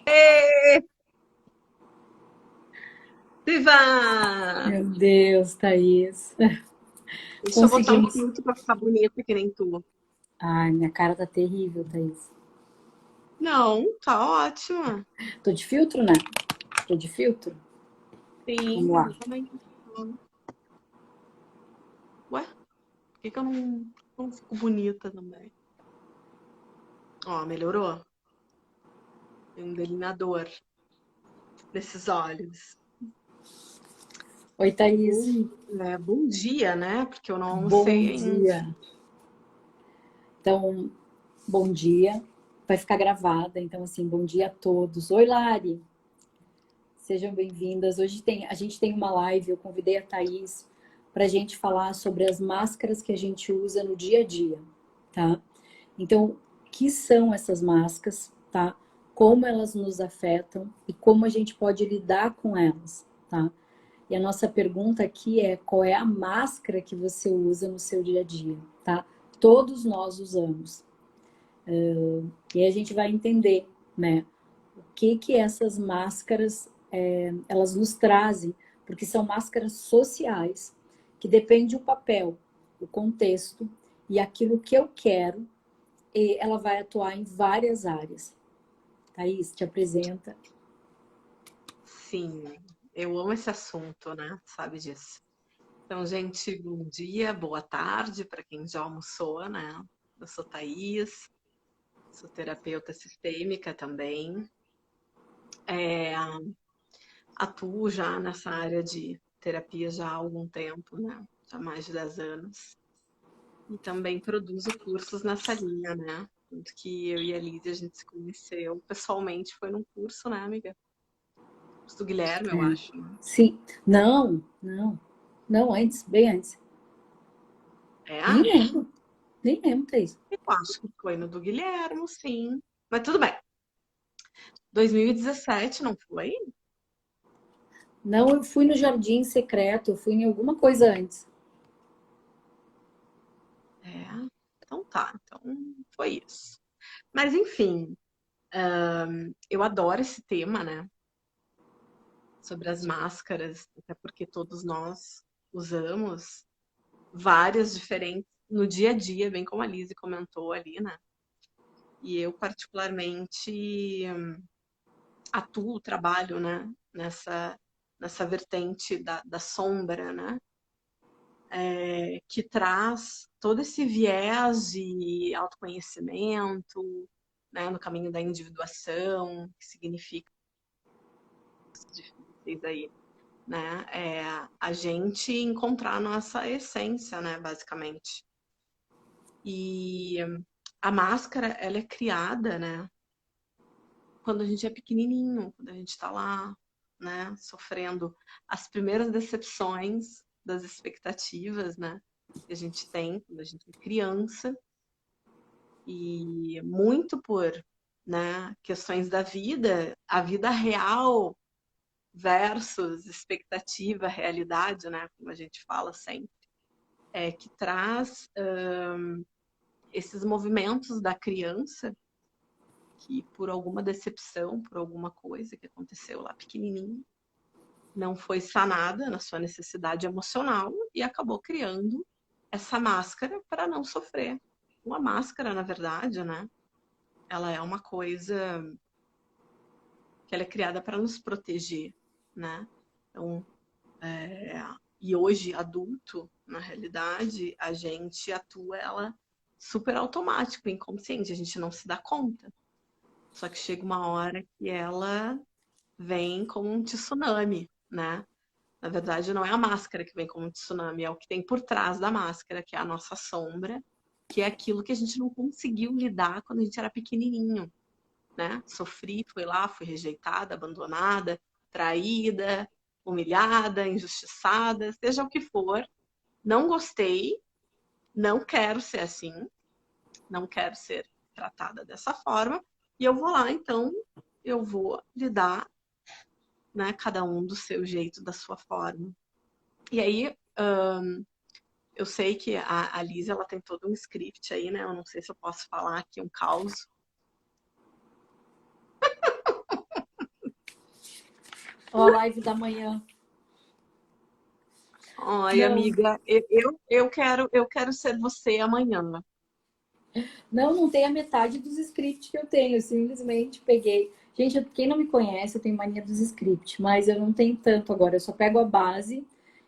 Ê, Viva! Meu Deus, Thaís. Deixa eu botar um Conseguimos. filtro pra ficar bonita que nem tu. Ai, minha cara tá terrível, Thaís. Não, tá ótima. Tô de filtro, né? Tô de filtro? Vamos Sim, lá. exatamente. Ué, por que que eu não fico bonita também? Ó, melhorou? Tem um delineador nesses olhos. Oi, Thaís. Bom dia, né? Porque eu não almocei Bom ainda. dia. Então, bom dia. Vai ficar gravada, então assim, bom dia a todos. Oi, Lari. Sejam bem-vindas. Hoje a gente tem uma live, eu convidei a Thaís para a gente falar sobre as máscaras que a gente usa no dia a dia, tá? Então, o que são essas máscaras, tá? Como elas nos afetam e como a gente pode lidar com elas, tá? E a nossa pergunta aqui é: qual é a máscara que você usa no seu dia a dia, tá? Todos nós usamos. E aí a gente vai entender, né? O que essas máscaras elas nos trazem, porque são máscaras sociais que depende do papel, o contexto e aquilo que eu quero, e ela vai atuar em várias áreas. Thaís, te apresenta. Sim, eu amo esse assunto, né? Sabe disso. Então, gente, bom dia, boa tarde para quem já almoçou, né? Eu sou Thaís, sou terapeuta sistêmica também. É, atuo já nessa área de terapia já há algum tempo, né? Já há mais de 10 anos. E também produzo cursos nessa linha, né? Tanto que eu e a Lídia, a gente se conheceu pessoalmente, foi num curso, né, amiga? Curso do Guilherme, eu É, acho, né? sim. Não, não. Não, antes, bem antes. Nem É? lembro. Nem lembro, Thaís. Eu acho que foi no do Guilherme, sim. Mas tudo bem. 2017, não foi? Não, eu fui no Jardim Secreto, eu fui em alguma coisa antes. É. Então tá, então foi isso. Mas enfim, eu adoro esse tema, né? Sobre as máscaras, até porque todos nós usamos várias diferentes no dia a dia, bem como a Lizzie comentou ali, né? E eu particularmente atuo, trabalho, né? Nessa vertente da sombra, né? Que traz todo esse viés de autoconhecimento, né, no caminho da individuação, que significa difíceis aí, né, a gente encontrar a nossa essência, né, basicamente. E a máscara, ela é criada, né, quando a gente é pequenininho, quando a gente está lá, né, sofrendo as primeiras decepções das expectativas, né, que a gente tem quando a gente é criança. E muito por, né, questões da vida, a vida real versus expectativa, realidade, né, como a gente fala sempre, que traz esses movimentos da criança que por alguma decepção, por alguma coisa que aconteceu lá pequenininho, não foi sanada na sua necessidade emocional e acabou criando essa máscara para não sofrer. Uma máscara, na verdade, né? Ela é uma coisa que ela é criada para nos proteger, né? Então, e hoje, adulto, na realidade, a gente atua ela super automático, inconsciente, a gente não se dá conta. Só que chega uma hora que ela vem como um tsunami, né? Na verdade, não é a máscara que vem como um tsunami, é o que tem por trás da máscara, que é a nossa sombra, que é aquilo que a gente não conseguiu lidar quando a gente era pequenininho, né? Sofri, fui lá, fui rejeitada, abandonada, traída, humilhada, injustiçada, seja o que for. Não gostei, não quero ser assim, não quero ser tratada dessa forma. E eu vou lá, então, eu vou lidar, né, cada um do seu jeito, da sua forma. E aí, eu sei que a Liz, ela tem todo um script aí, né? Eu não sei se eu posso falar aqui um caos. Ó, a live da manhã. Ai, Não, amiga, eu quero ser você amanhã. não tem a metade dos scripts que eu tenho. Eu simplesmente peguei. Gente, quem não me conhece, eu tenho mania dos scripts, mas eu não tenho tanto agora. Eu só pego a base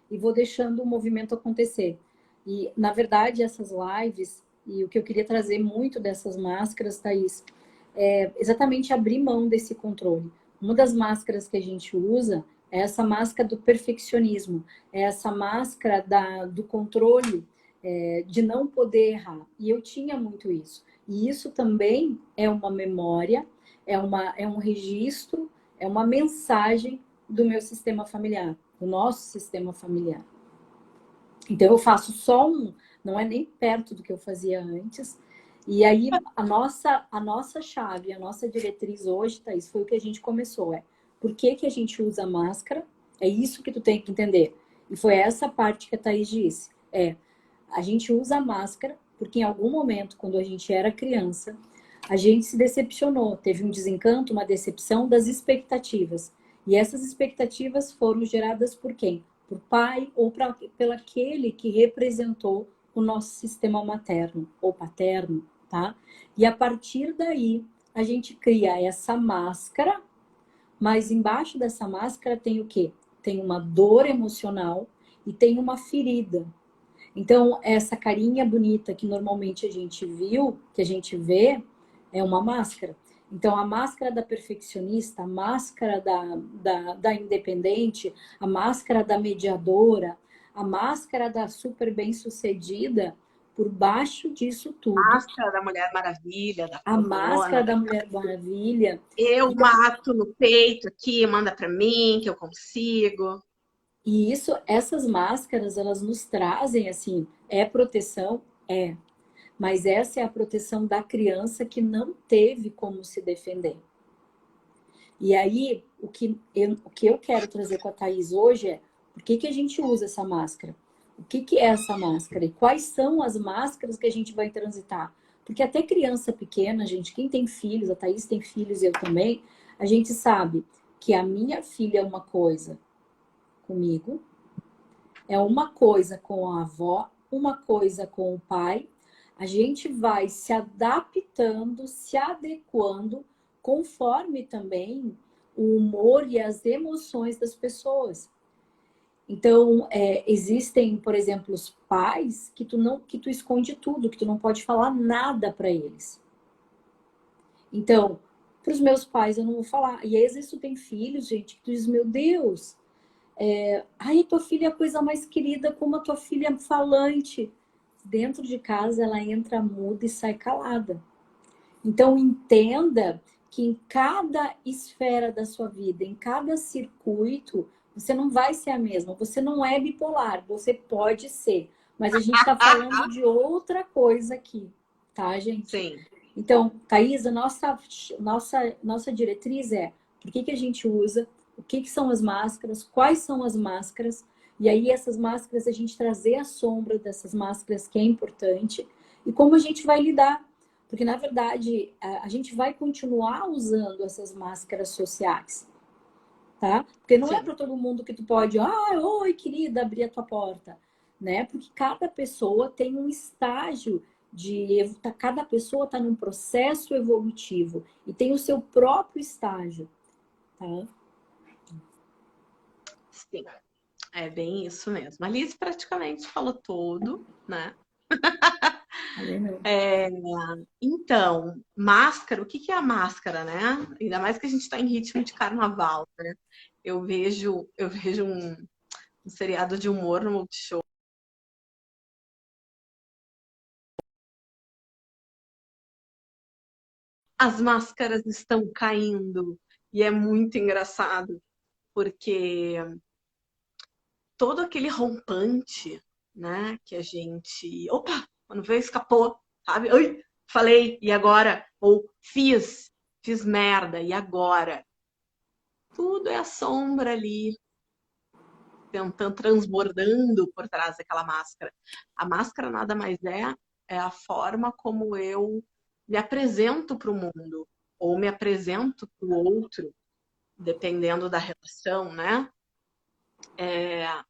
e vou deixando o movimento acontecer. E, na verdade, essas lives, e o que eu queria trazer muito dessas máscaras, Thaís, é exatamente abrir mão desse controle. Uma das máscaras que a gente usa é essa máscara do perfeccionismo, é essa máscara do controle, de não poder errar. E eu tinha muito isso. E isso também é uma memória, é um registro, é uma mensagem do meu sistema familiar, do nosso sistema familiar. Então eu faço só um, não é nem perto do que eu fazia antes. E aí a nossa chave, a nossa diretriz hoje, Thaís, foi o que a gente começou, por que que a gente usa máscara? É isso que tu tem que entender. E foi essa parte que a Thaís disse. A gente usa a máscara porque em algum momento, quando a gente era criança, a gente se decepcionou, teve um desencanto, uma decepção das expectativas. E essas expectativas foram geradas por quem? Por pai ou pelo aquele que representou o nosso sistema materno ou paterno, tá? E a partir daí, a gente cria essa máscara, mas embaixo dessa máscara tem o quê? Tem uma dor emocional e tem uma ferida. Então, essa carinha bonita que normalmente a gente viu, que a gente vê, é uma máscara. Então, a máscara da perfeccionista, a máscara da independente, a máscara da mediadora, a máscara da super bem-sucedida, por baixo disso tudo, Máscara da Mulher Maravilha, da a fodona, máscara da... da Mulher Maravilha. Eu E, mato no peito aqui, manda pra mim, que eu consigo. e isso, essas máscaras, elas nos trazem, assim, é proteção? É. Mas essa é a proteção da criança que não teve como se defender. E aí, o que eu quero trazer com a Thaís hoje é por que a gente usa essa máscara? O que é essa máscara? E quais são as máscaras que a gente vai transitar? Porque até criança pequena, gente, quem tem filhos, a Thaís tem filhos e eu também, a gente sabe que a minha filha é uma coisa comigo, é uma coisa com a avó, uma coisa com o pai. A gente vai se adaptando, se adequando, conforme também o humor e as emoções das pessoas. Então, existem, por exemplo, os pais que tu esconde tudo, que tu não pode falar nada para eles. Então, para os meus pais eu não vou falar. E às vezes tu tem filhos, gente, que tu diz, meu Deus, ai, tua filha é a coisa mais querida, como a tua filha é falante. Dentro de casa ela entra muda e sai calada. Então entenda que em cada esfera da sua vida, em cada circuito, você não vai ser a mesma. Você não é bipolar, você pode ser. Mas a gente está falando de outra coisa aqui, tá, gente? Sim. Então, Thaís, a nossa diretriz é por que a gente usa, o que são as máscaras, quais são as máscaras, e aí essas máscaras, a gente trazer a sombra dessas máscaras que é importante, e como a gente vai lidar. Porque, na verdade, a gente vai continuar usando essas máscaras sociais, tá? Porque não é Sim. para todo mundo que tu pode, oi, querida, abrir a tua porta, né? Porque cada pessoa tem um estágio cada pessoa está num processo evolutivo e tem o seu próprio estágio, tá? Sim, é bem isso mesmo. A Liz praticamente falou tudo, né? Falei não. É, então, máscara, o que que é a máscara, né? Ainda mais que a gente está em ritmo de carnaval, né? Eu vejo um seriado de humor no Multishow. As máscaras estão caindo e é muito engraçado, porque todo aquele rompante, né, que a gente, opa, quando veio escapou, sabe? Oi, falei, e agora? Ou fiz merda, e agora? Tudo é a sombra ali, tentando, transbordando por trás daquela máscara. A máscara nada mais é a forma como eu me apresento para o mundo, ou me apresento para o outro, dependendo da relação, né?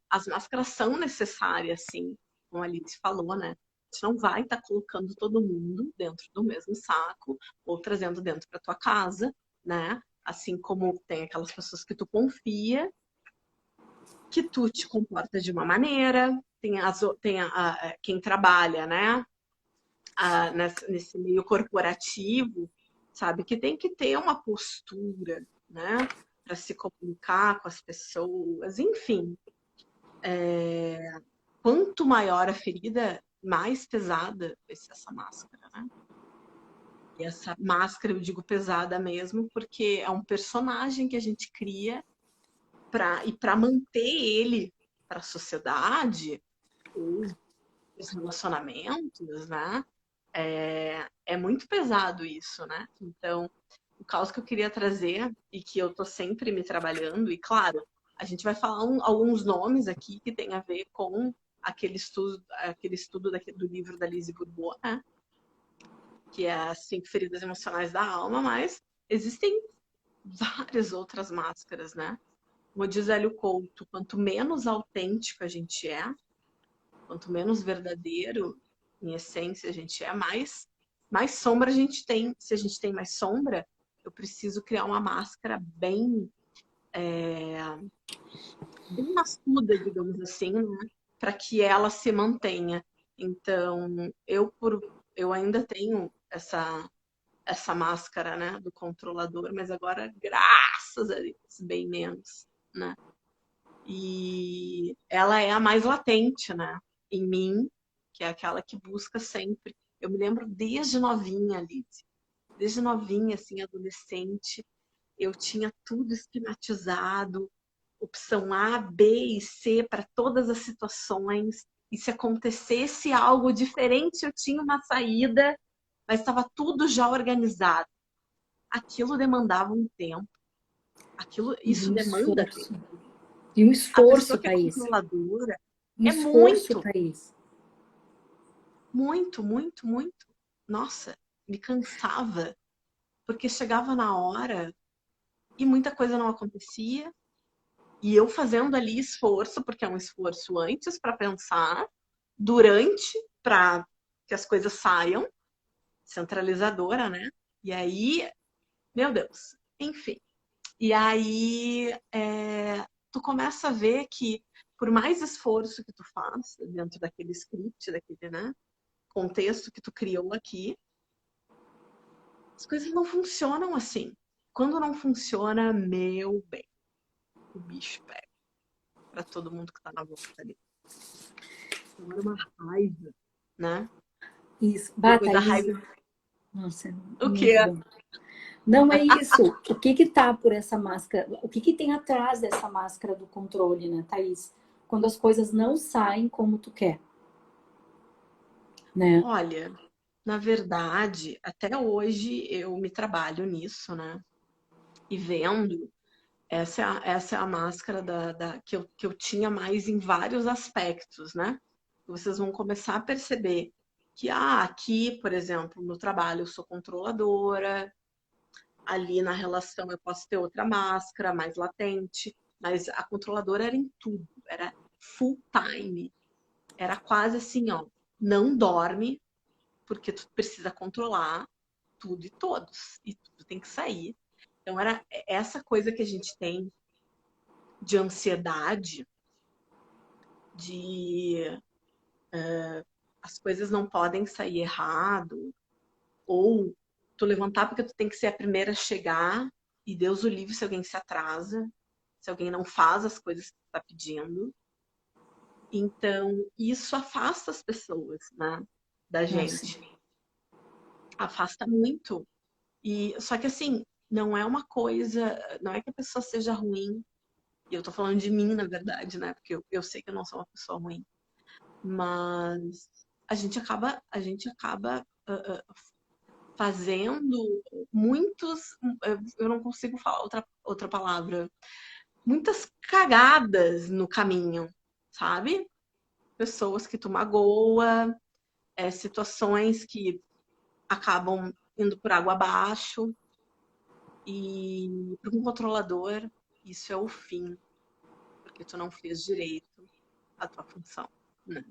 As máscaras são necessárias, sim, como a Alice falou, né? A gente não vai estar colocando todo mundo dentro do mesmo saco ou trazendo dentro para tua casa, né? Assim como tem aquelas pessoas que tu confia, que tu te comporta de uma maneira, tem quem trabalha, né? Nesse meio corporativo, sabe, que tem que ter uma postura, né? Para se comunicar com as pessoas, enfim. Quanto maior a ferida, mais pesada vai ser essa máscara, né? E essa máscara, eu digo pesada mesmo, porque é um personagem que a gente cria para manter ele para a sociedade ou os relacionamentos, né? É muito pesado isso, né? Então, o caos que eu queria trazer e que eu tô sempre me trabalhando, e claro, a gente vai falar alguns nomes aqui que tem a ver com aquele estudo do livro da Lise Bourbeau, né? Que é as 5 feridas emocionais da alma, mas existem várias outras máscaras, né? Como diz Hélio Couto, quanto menos autêntico a gente é, quanto menos verdadeiro, em essência, a gente é, mais sombra a gente tem. Se a gente tem mais sombra, eu preciso criar uma máscara bem maçuda, digamos assim, né? Para que ela se mantenha. Então, eu ainda tenho essa máscara, né, do controlador, mas agora, graças a Deus, bem menos, né? E ela é a mais latente, né, em mim, que é aquela que busca sempre. Eu me lembro desde novinha, Liz, desde novinha, assim, adolescente, eu tinha tudo esquematizado, opção A, B e C para todas as situações. E se acontecesse algo diferente, eu tinha uma saída, mas estava tudo já organizado. Aquilo demandava um tempo. E Isso um demanda esforço. tempo. E um A pessoa esforço, que é Thaís. controladora Um é esforço, muito, Thaís. muito, muito, muito. Nossa, me cansava, porque chegava na hora e muita coisa não acontecia. E eu fazendo ali esforço, porque é um esforço antes para pensar, durante para que as coisas saiam, centralizadora, né? E aí, meu Deus, enfim. E aí tu começa a ver que por mais esforço que tu faça dentro daquele script, daquele, né, contexto que tu criou aqui, as coisas não funcionam assim. Quando não funciona, meu bem, o bicho pega para todo mundo que tá na volta ali. Então era uma raiva, né? Isso. Bah, Depois da Thaís. raiva, Nossa, o muito quê? bom. Não é isso. O que que tá por essa máscara? O que que tem atrás dessa máscara do controle, né, Thaís? Quando as coisas não saem como tu quer, né? Olha, na verdade, até hoje eu me trabalho nisso, né? E vendo, essa é a máscara que eu tinha mais em vários aspectos, né? Vocês vão começar a perceber que, aqui, por exemplo, no trabalho eu sou controladora, ali na relação eu posso ter outra máscara, mais latente, mas a controladora era em tudo, era full time, era quase assim, ó, não dorme, porque tu precisa controlar tudo e todos, e tudo tem que sair. Então era essa coisa que a gente tem de ansiedade, de as coisas não podem sair errado, ou tu levantar porque tu tem que ser a primeira a chegar, e Deus o livre se alguém se atrasa, se alguém não faz as coisas que tu tá pedindo. Então, isso afasta as pessoas, né, da Nossa. gente. Afasta muito. E só que assim, não é uma coisa, não é que a pessoa seja ruim. E eu tô falando de mim, na verdade, né? Porque eu sei que eu não sou uma pessoa ruim. Mas a gente acaba fazendo muitos, eu não consigo falar outra palavra, muitas cagadas no caminho, sabe? Pessoas que tu magoa, situações que acabam indo por água abaixo. E para um controlador, isso é o fim, porque tu não fez direito a tua função, né?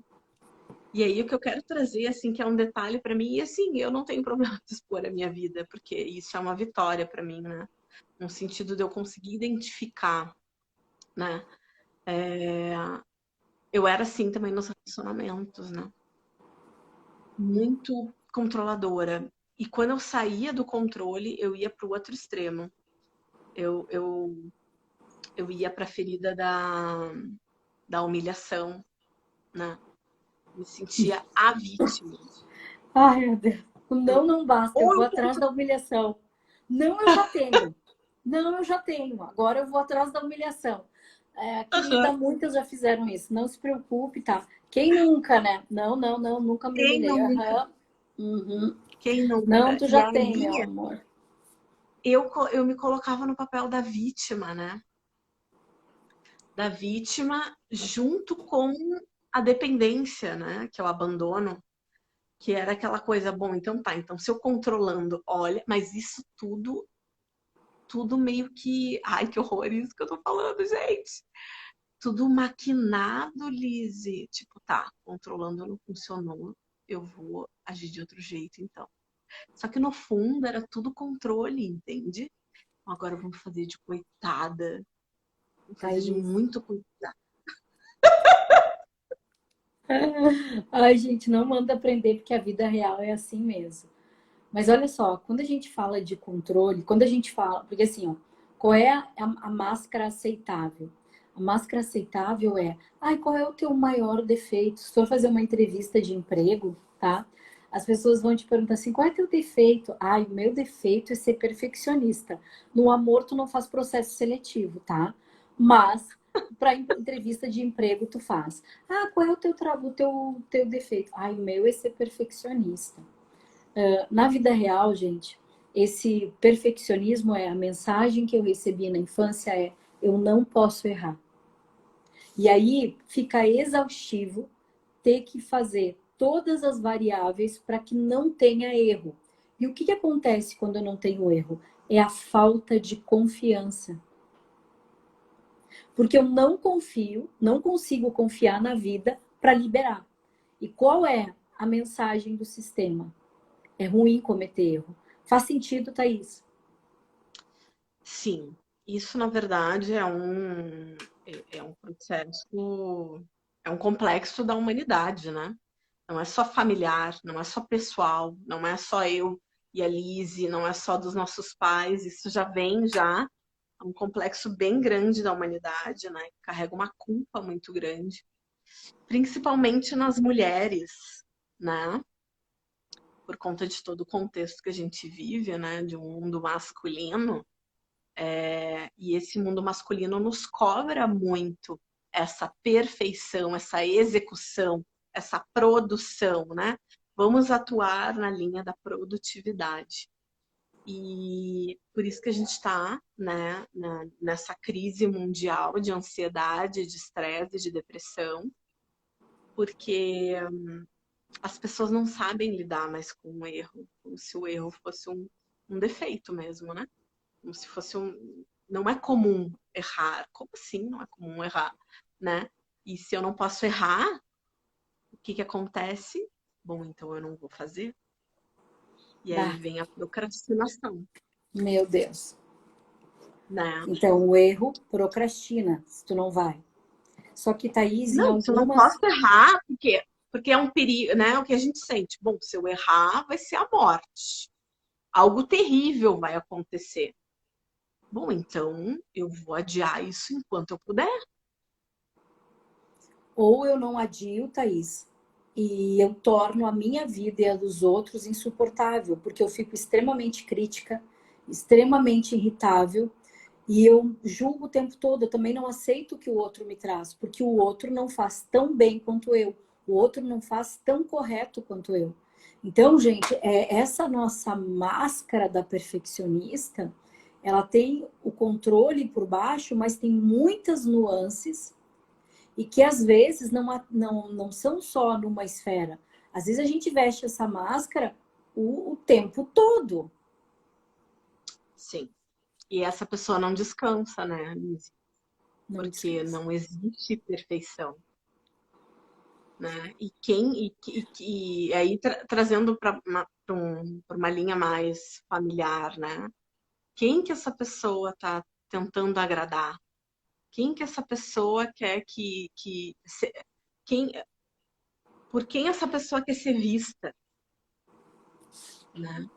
E aí o que eu quero trazer, assim, que é um detalhe para mim, e assim, eu não tenho problema de expor a minha vida, porque isso é uma vitória para mim, né? No sentido de eu conseguir identificar, né? Eu era assim também nos relacionamentos, né? Muito controladora. E quando eu saía do controle, eu ia para o outro extremo. Eu, eu, eu ia para a ferida da humilhação, né? Me sentia a vítima. Ai, meu Deus. O Eu, não basta, eu ou vou eu atrás da humilhação. Não, eu já tenho. Não, eu já tenho. Agora eu vou atrás da humilhação. É, querida, Aham. muitas já fizeram isso. Não se preocupe, tá? Quem nunca, né? Não, nunca me Quem humilhei. nunca? Aham. Uhum. Quem Não, nunca? tu E já tem, meu aí amor. eu me colocava no papel da vítima, né? Da vítima junto com a dependência, né? Que é o abandono, que era aquela coisa, bom, então tá, então se eu controlando, olha, mas isso tudo meio que, ai, que horror isso que eu tô falando, gente. Tudo maquinado, Lizzie. Tipo, tá, controlando não funcionou, eu vou agir de outro jeito, então. Só que no fundo era tudo controle, entende? Agora vamos fazer de coitada, vamos fazer de Thaís. muito coitada. Ai, gente, não manda aprender, porque a vida real é assim mesmo. Mas olha só, quando a gente fala de controle, quando a gente fala, porque assim, ó, qual é a máscara aceitável? A máscara aceitável é, ai, qual é o teu maior defeito? Se for fazer uma entrevista de emprego, tá? As pessoas vão te perguntar assim, qual é teu defeito? Ai, o meu defeito é ser perfeccionista. No amor, tu não faz processo seletivo, tá? Mas para entrevista de emprego tu faz. Ah, qual é o teu defeito? Ai, o meu é ser perfeccionista. Na vida real, gente, esse perfeccionismo é a mensagem que eu recebi na infância é eu não posso errar. E aí fica exaustivo ter que fazer todas as variáveis para que não tenha erro. E o que acontece quando eu não tenho erro? É a falta de confiança. Porque eu não confio, não consigo confiar na vida para liberar. E qual é a mensagem do sistema? É ruim cometer erro. Faz sentido, Thaís? Sim, isso na verdade é um processo, é um complexo da humanidade, né? Não é só familiar, não é só pessoal, não é só eu e a Lise, não é só dos nossos pais, isso já vem já, é um complexo bem grande da humanidade, né? Carrega uma culpa muito grande, principalmente nas mulheres, né? Por conta de todo o contexto que a gente vive, né? De um mundo masculino. E esse mundo masculino nos cobra muito essa perfeição, essa execução, essa produção, né? Vamos atuar na linha da produtividade. E por isso que a gente está, né, nessa crise mundial de ansiedade, de estresse, de depressão, porque as pessoas não sabem lidar mais com o erro, como se o erro fosse um defeito mesmo, né? Como se fosse um. Não é comum errar. Como assim não é comum errar, né? E se eu não posso errar, o que que acontece? Bom, então eu não vou fazer. E aí Bah, vem a procrastinação, meu Deus. né? Então, o erro procrastina, se tu não vai. Só que, Thaís, em Não, se eu não algumas... posso errar, porque é um perigo, né? O que a gente sente. Bom, se eu errar, vai ser a morte. Algo terrível vai acontecer. Bom, então eu vou adiar isso enquanto eu puder. Ou eu não adio, Thaís, e eu torno a minha vida e a dos outros insuportável, porque eu fico extremamente crítica, extremamente irritável, e eu julgo o tempo todo. Eu também não aceito o que o outro me traz, porque o outro não faz tão bem quanto eu, o outro não faz tão correto quanto eu. Então, gente, essa nossa máscara da perfeccionista, ela tem o controle por baixo, mas tem muitas nuances e que às vezes não são só numa esfera. Às vezes a gente veste essa máscara o tempo todo. Sim. E essa pessoa não descansa, né, Liz? Não Porque descansa. não existe perfeição, né? E aí trazendo para uma linha mais familiar, né? Quem que essa pessoa está tentando agradar? Quem que essa pessoa quer quem, por quem essa pessoa quer ser vista, né?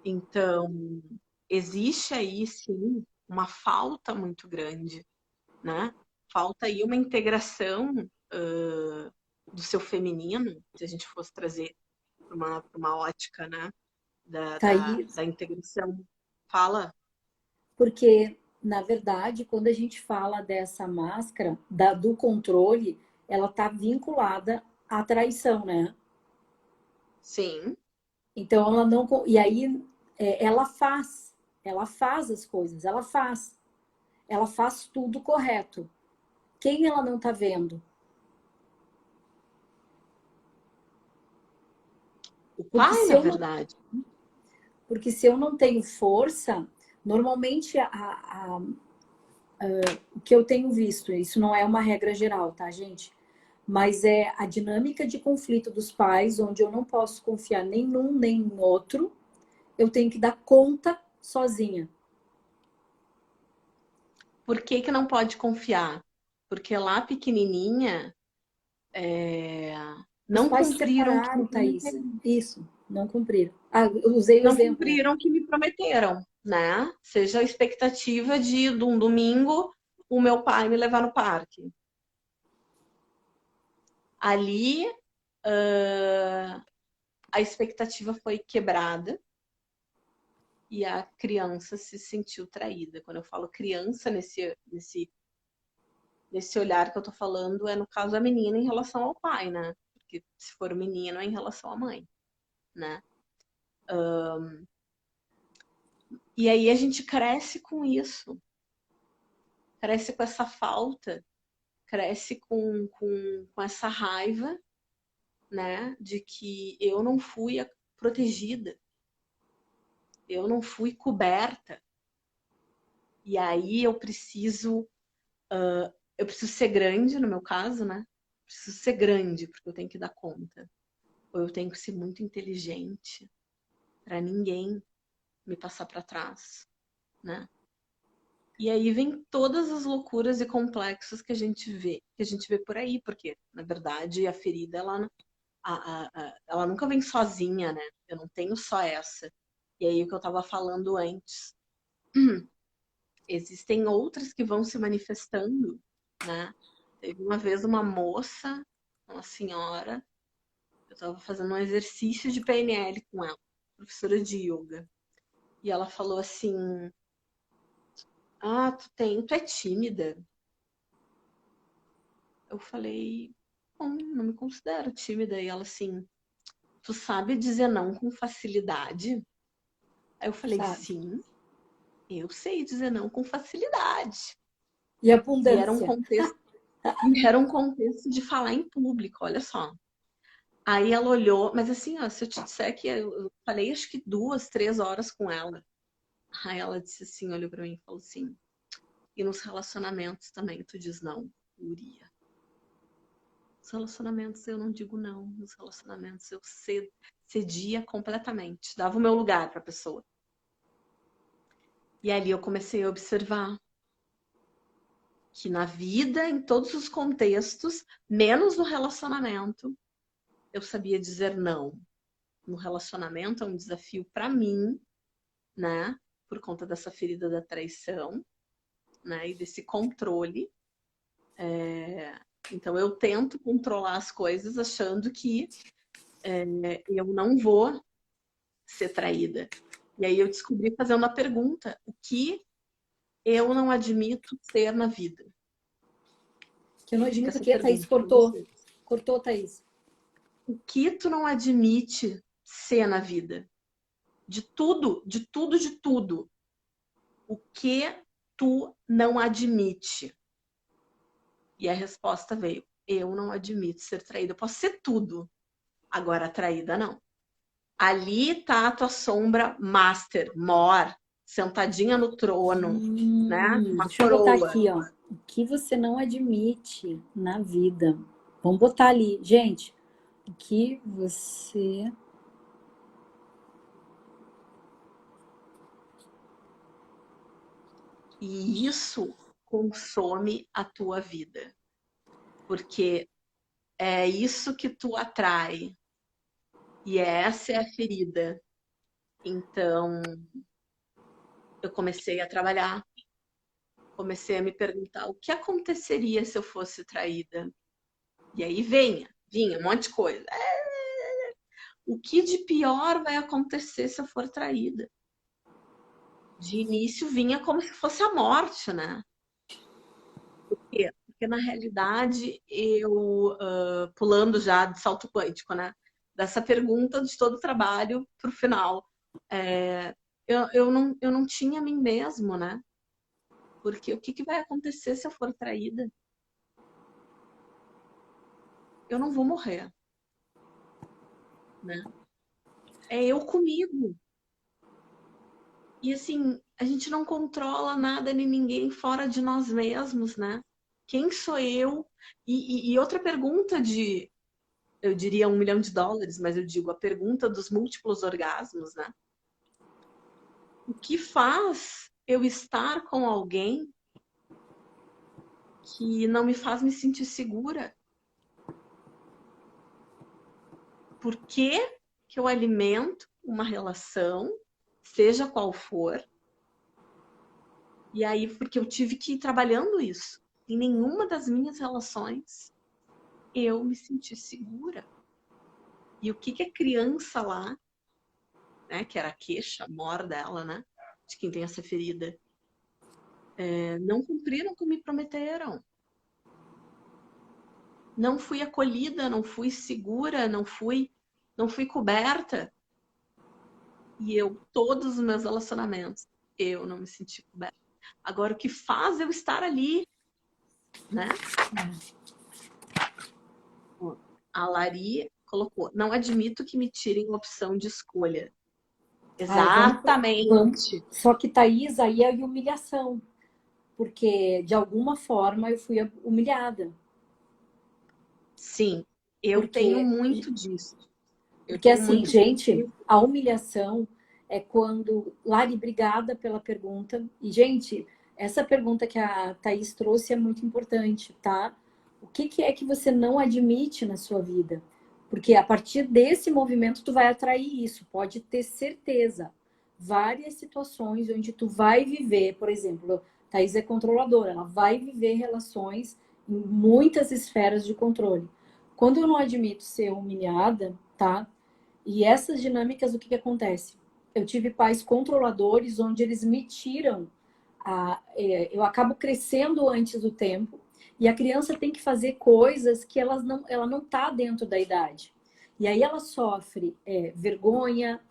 Então, existe aí sim uma falta muito grande, né? Falta aí uma integração do seu feminino, se a gente fosse trazer para uma ótica, né? Thaís, Da integração. Fala. porque, na verdade, quando a gente fala dessa máscara, do controle, ela está vinculada à traição, né? Sim. Então, ela não. E aí, ela faz as coisas, ela faz tudo correto. Quem ela não está vendo? O Porque pai, se na eu não, verdade. porque se eu não tenho força, normalmente o que eu tenho visto, isso não é uma regra geral, tá, gente? Mas é a dinâmica de conflito dos pais, onde eu não posso confiar nem num nem no outro, eu tenho que dar conta sozinha. Por que que não pode confiar? Porque lá pequenininha Os não pais se cumpriram o que separaram, me Thaís. prometeram. Isso, não cumpriram. Ah, eu usei o Não exemplo, né? cumpriram o que me prometeram, né? Seja a expectativa de um domingo o meu pai me levar no parque. Ali a expectativa foi quebrada e a criança se sentiu traída. Quando eu falo criança nesse olhar que eu tô falando, é no caso a menina em relação ao pai, né? Porque se for o menino é em relação à mãe, né? E aí a gente cresce com isso, cresce com essa falta, cresce com essa raiva, né? De que eu não fui protegida, eu não fui coberta. E aí eu preciso ser grande, no meu caso, né? Preciso ser grande, porque eu tenho que dar conta. Ou eu tenho que ser muito inteligente para ninguém me passar para trás, né? E aí vem todas as loucuras e complexos que a gente vê por aí, porque, na verdade, a ferida, ela nunca vem sozinha, né? Eu não tenho só essa. E aí, o que eu estava falando antes, existem outras que vão se manifestando, né? Teve uma vez uma moça, uma senhora, eu estava fazendo um exercício de PNL com ela, professora de yoga. E ela falou assim: Ah, tu é tímida. Eu falei, não me considero tímida. E ela assim, tu sabe dizer não com facilidade? Aí eu falei, Sabe? sim, eu sei dizer não com facilidade. E E abundância. era um contexto de falar em público, olha só. Aí ela olhou, mas assim, ó, se eu te disser que eu falei acho que 2, 3 horas com ela. Aí ela disse assim, olhou pra mim e falou assim, e nos relacionamentos também tu diz não, Uria. Nos relacionamentos eu não digo não. Nos relacionamentos eu cedia completamente. Dava o meu lugar para a pessoa. E ali eu comecei a observar que na vida, em todos os contextos, menos no relacionamento, eu sabia dizer não. No relacionamento é um desafio para mim, né? Por conta dessa ferida da traição, né? E desse controle. Então eu tento controlar as coisas achando que eu não vou ser traída. E aí eu descobri fazendo a pergunta: o que eu não admito ser na vida? Que eu E não aí fica admito o essa que, Thaís? pergunta para Cortou. vocês. Cortou, Thaís. O que tu não admite ser na vida? De tudo, de tudo, de tudo. O que tu não admite? E a resposta veio: eu não admito ser traída. Eu posso ser tudo, agora traída não. Ali tá a tua sombra master, mor, sentadinha no trono, né? Uma Deixa eu botar coroa. aqui, ó. O que você não admite na vida? Vamos botar ali. Gente, o que você... E isso consome a tua vida. Porque é isso que tu atrai. E essa é a ferida. Então, eu comecei a trabalhar, comecei a me perguntar o que aconteceria se eu fosse traída. E aí vinha um monte de coisa. O que de pior vai acontecer se eu for traída? De início vinha como se fosse a morte, né? Por quê? Porque na realidade pulando já de salto quântico, né? Dessa pergunta de todo o trabalho para o final. Eu não tinha a mim mesmo, né? Porque o que vai acontecer se eu for traída? Eu não vou morrer, né? É eu comigo. E assim, a gente não controla nada nem ninguém fora de nós mesmos, né? Quem sou eu? E outra pergunta eu diria US$ 1 milhão, mas eu digo a pergunta dos múltiplos orgasmos, né? O que faz eu estar com alguém que não me faz me sentir segura? Por que que eu alimento uma relação, seja qual for? E aí, porque eu tive que ir trabalhando isso. Em nenhuma das minhas relações eu me senti segura. E o que que a criança lá, né, que era a queixa, a mor dela, né, de quem tem essa ferida, não cumpriram o que me prometeram. Não fui acolhida, não fui segura, não fui coberta. E todos os meus relacionamentos, eu não me senti coberta. Agora, o que faz eu estar ali, né? A Lari colocou, não admito que me tirem opção de escolha. Ai, vamos. Exatamente. Só que, Thaís, aí é humilhação. Porque, de alguma forma, eu fui humilhada. Sim, eu tenho Porque, muito disso. Eu porque tenho assim, muito gente, a humilhação é quando... Lari, obrigada pela pergunta. E, gente, essa pergunta que a Thaís trouxe é muito importante, tá? O que é que você não admite na sua vida? Porque a partir desse movimento tu vai atrair isso, pode ter certeza. Várias situações onde tu vai viver, por exemplo, Thaís é controladora, ela vai viver relações em muitas esferas de controle. Quando eu não admito ser humilhada, tá? E essas dinâmicas, o que acontece? Eu tive pais controladores onde eles me tiram eu acabo crescendo antes do tempo e a criança tem que fazer coisas que ela não está dentro da idade. E aí ela sofre vergonha,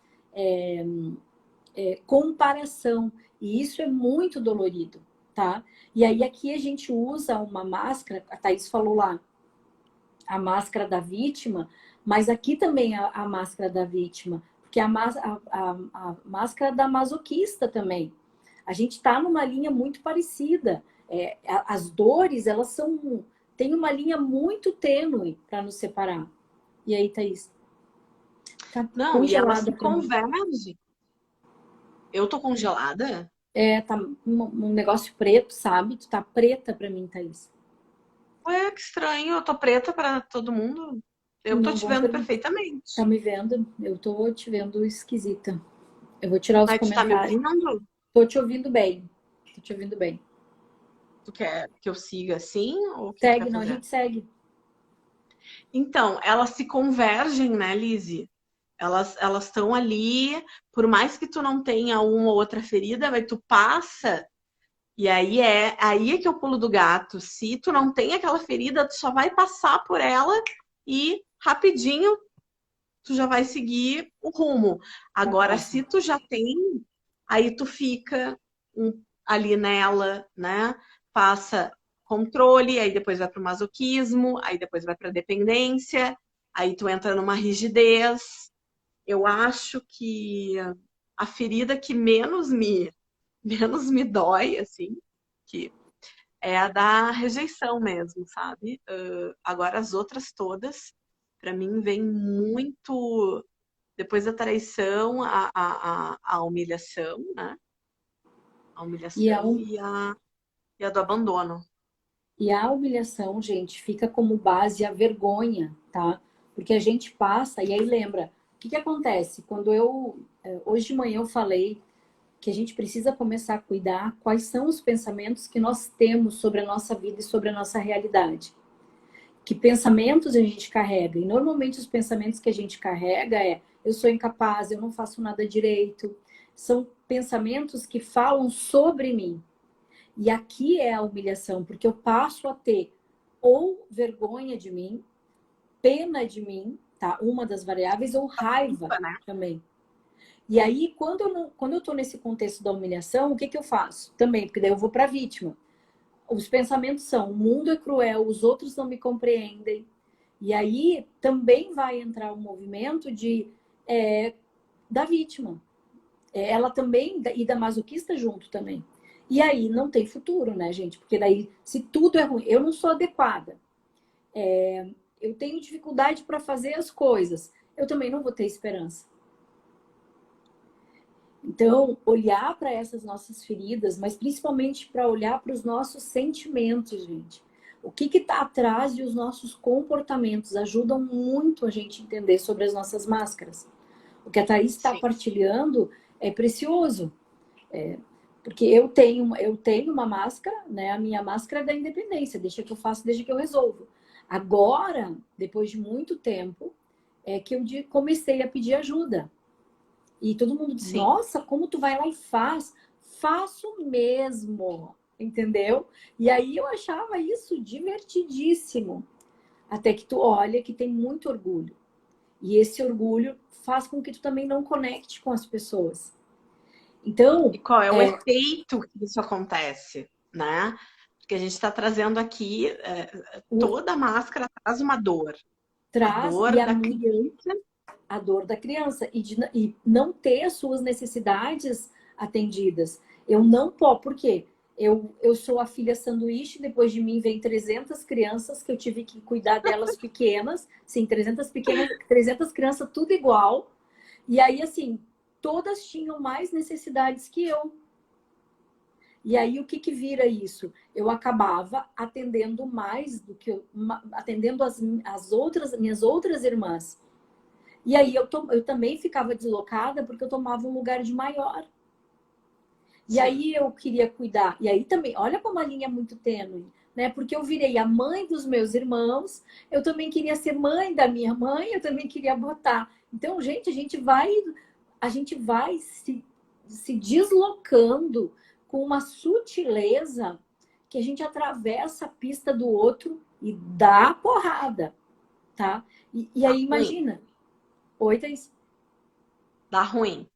comparação. E isso é muito dolorido, tá? E aí aqui a gente usa uma máscara, a Thaís falou lá, a máscara da vítima, mas aqui também a máscara da vítima, porque a máscara da masoquista também. A gente está numa linha muito parecida. As dores, elas tem uma linha muito tênue para nos separar. E aí, Thaís? Tá Não, e ela congelada se para mim. converge. Eu tô congelada? Tá um negócio preto, sabe? Tu tá preta para mim, Thaís. Ué, que estranho, eu tô preta para todo mundo. Eu tô Não te vão vendo perguntar. Tá perfeitamente. me vendo? Eu tô te vendo esquisita. Eu vou tirar os Mas tu tá me comentários. ouvindo? Tô te ouvindo bem. Tô te ouvindo bem. Tu quer que eu siga assim? Ou o que tu quer Segue, não, a fazer? gente segue. Então, elas se convergem, né, Lizzie? Elas estão ali, por mais que tu não tenha uma ou outra ferida, mas tu passa, e aí é que é o pulo do gato. Se tu não tem aquela ferida, tu só vai passar por ela e rapidinho tu já vai seguir o rumo. Agora, Concordo. se tu já tem, aí tu fica ali nela, né? Passa controle, aí depois vai para o masoquismo, aí depois vai para dependência, aí tu entra numa rigidez. Eu acho que a ferida que menos me menos me dói, assim, que é a da rejeição mesmo, sabe? Agora as outras todas, para mim, vem muito depois da traição, a humilhação, né? A E a, humilhação hum- e a do abandono. e a humilhação, gente, fica como base a vergonha, tá? Porque a gente passa, e aí lembra, o que que acontece? Hoje de manhã eu falei que a gente precisa começar a cuidar quais são os pensamentos que nós temos sobre a nossa vida e sobre a nossa realidade. Que pensamentos a gente carrega? E normalmente os pensamentos que a gente carrega é: eu sou incapaz, eu não faço nada direito. São pensamentos que falam sobre mim. E aqui é a humilhação, porque eu passo a ter ou vergonha de mim, pena de mim, tá? Uma das variáveis, ou raiva Né? também. E aí, quando eu tô nesse contexto da humilhação, o que que eu faço? Também, porque daí eu vou para a vítima. Os pensamentos são: o mundo é cruel, os outros não me compreendem. E aí também vai entrar o movimento da vítima. Ela também, e da masoquista junto também. E aí não tem futuro, né, gente? Porque daí, se tudo é ruim, eu não sou adequada, eu tenho dificuldade para fazer as coisas, eu também não vou ter esperança. Então, olhar para essas nossas feridas, mas principalmente para olhar para os nossos sentimentos, gente. O que está atrás de os nossos comportamentos ajudam muito a gente entender sobre as nossas máscaras. O que a Thaís está Sim. partilhando é precioso. Porque eu tenho uma máscara, né? A minha máscara é da independência, deixa que eu faço, deixa que eu resolvo. Agora, depois de muito tempo, é que eu comecei a pedir ajuda. E todo mundo diz: Sim. nossa, como tu vai lá e faz? Faço mesmo, entendeu? E aí eu achava isso divertidíssimo. Até que tu olha que tem muito orgulho. E esse orgulho faz com que tu também não conecte com as pessoas. E Então, qual é o efeito que isso acontece, né? Porque a gente está trazendo aqui, toda máscara traz uma dor. A traz dor e da criança. a dor da criança e não ter as suas necessidades atendidas. Eu não posso, por quê? Eu sou a filha sanduíche, depois de mim vem 300 crianças que eu tive que cuidar delas pequenas, sim, 300 crianças tudo igual. E aí assim, todas tinham mais necessidades que eu. E aí o que que vira isso? Eu acabava atendendo mais do que atendendo minhas outras irmãs. E aí eu também ficava deslocada porque eu tomava um lugar de maior. E Sim. aí eu queria cuidar. E aí também, olha como a linha é muito tênue, né? Porque eu virei a mãe dos meus irmãos, eu também queria ser mãe da minha mãe, eu também queria botar. Então, gente, a gente vai se deslocando com uma sutileza que a gente atravessa a pista do outro e dá a porrada, tá? E Dá aí ruim. imagina. Oi, Thaís. Dá ruim.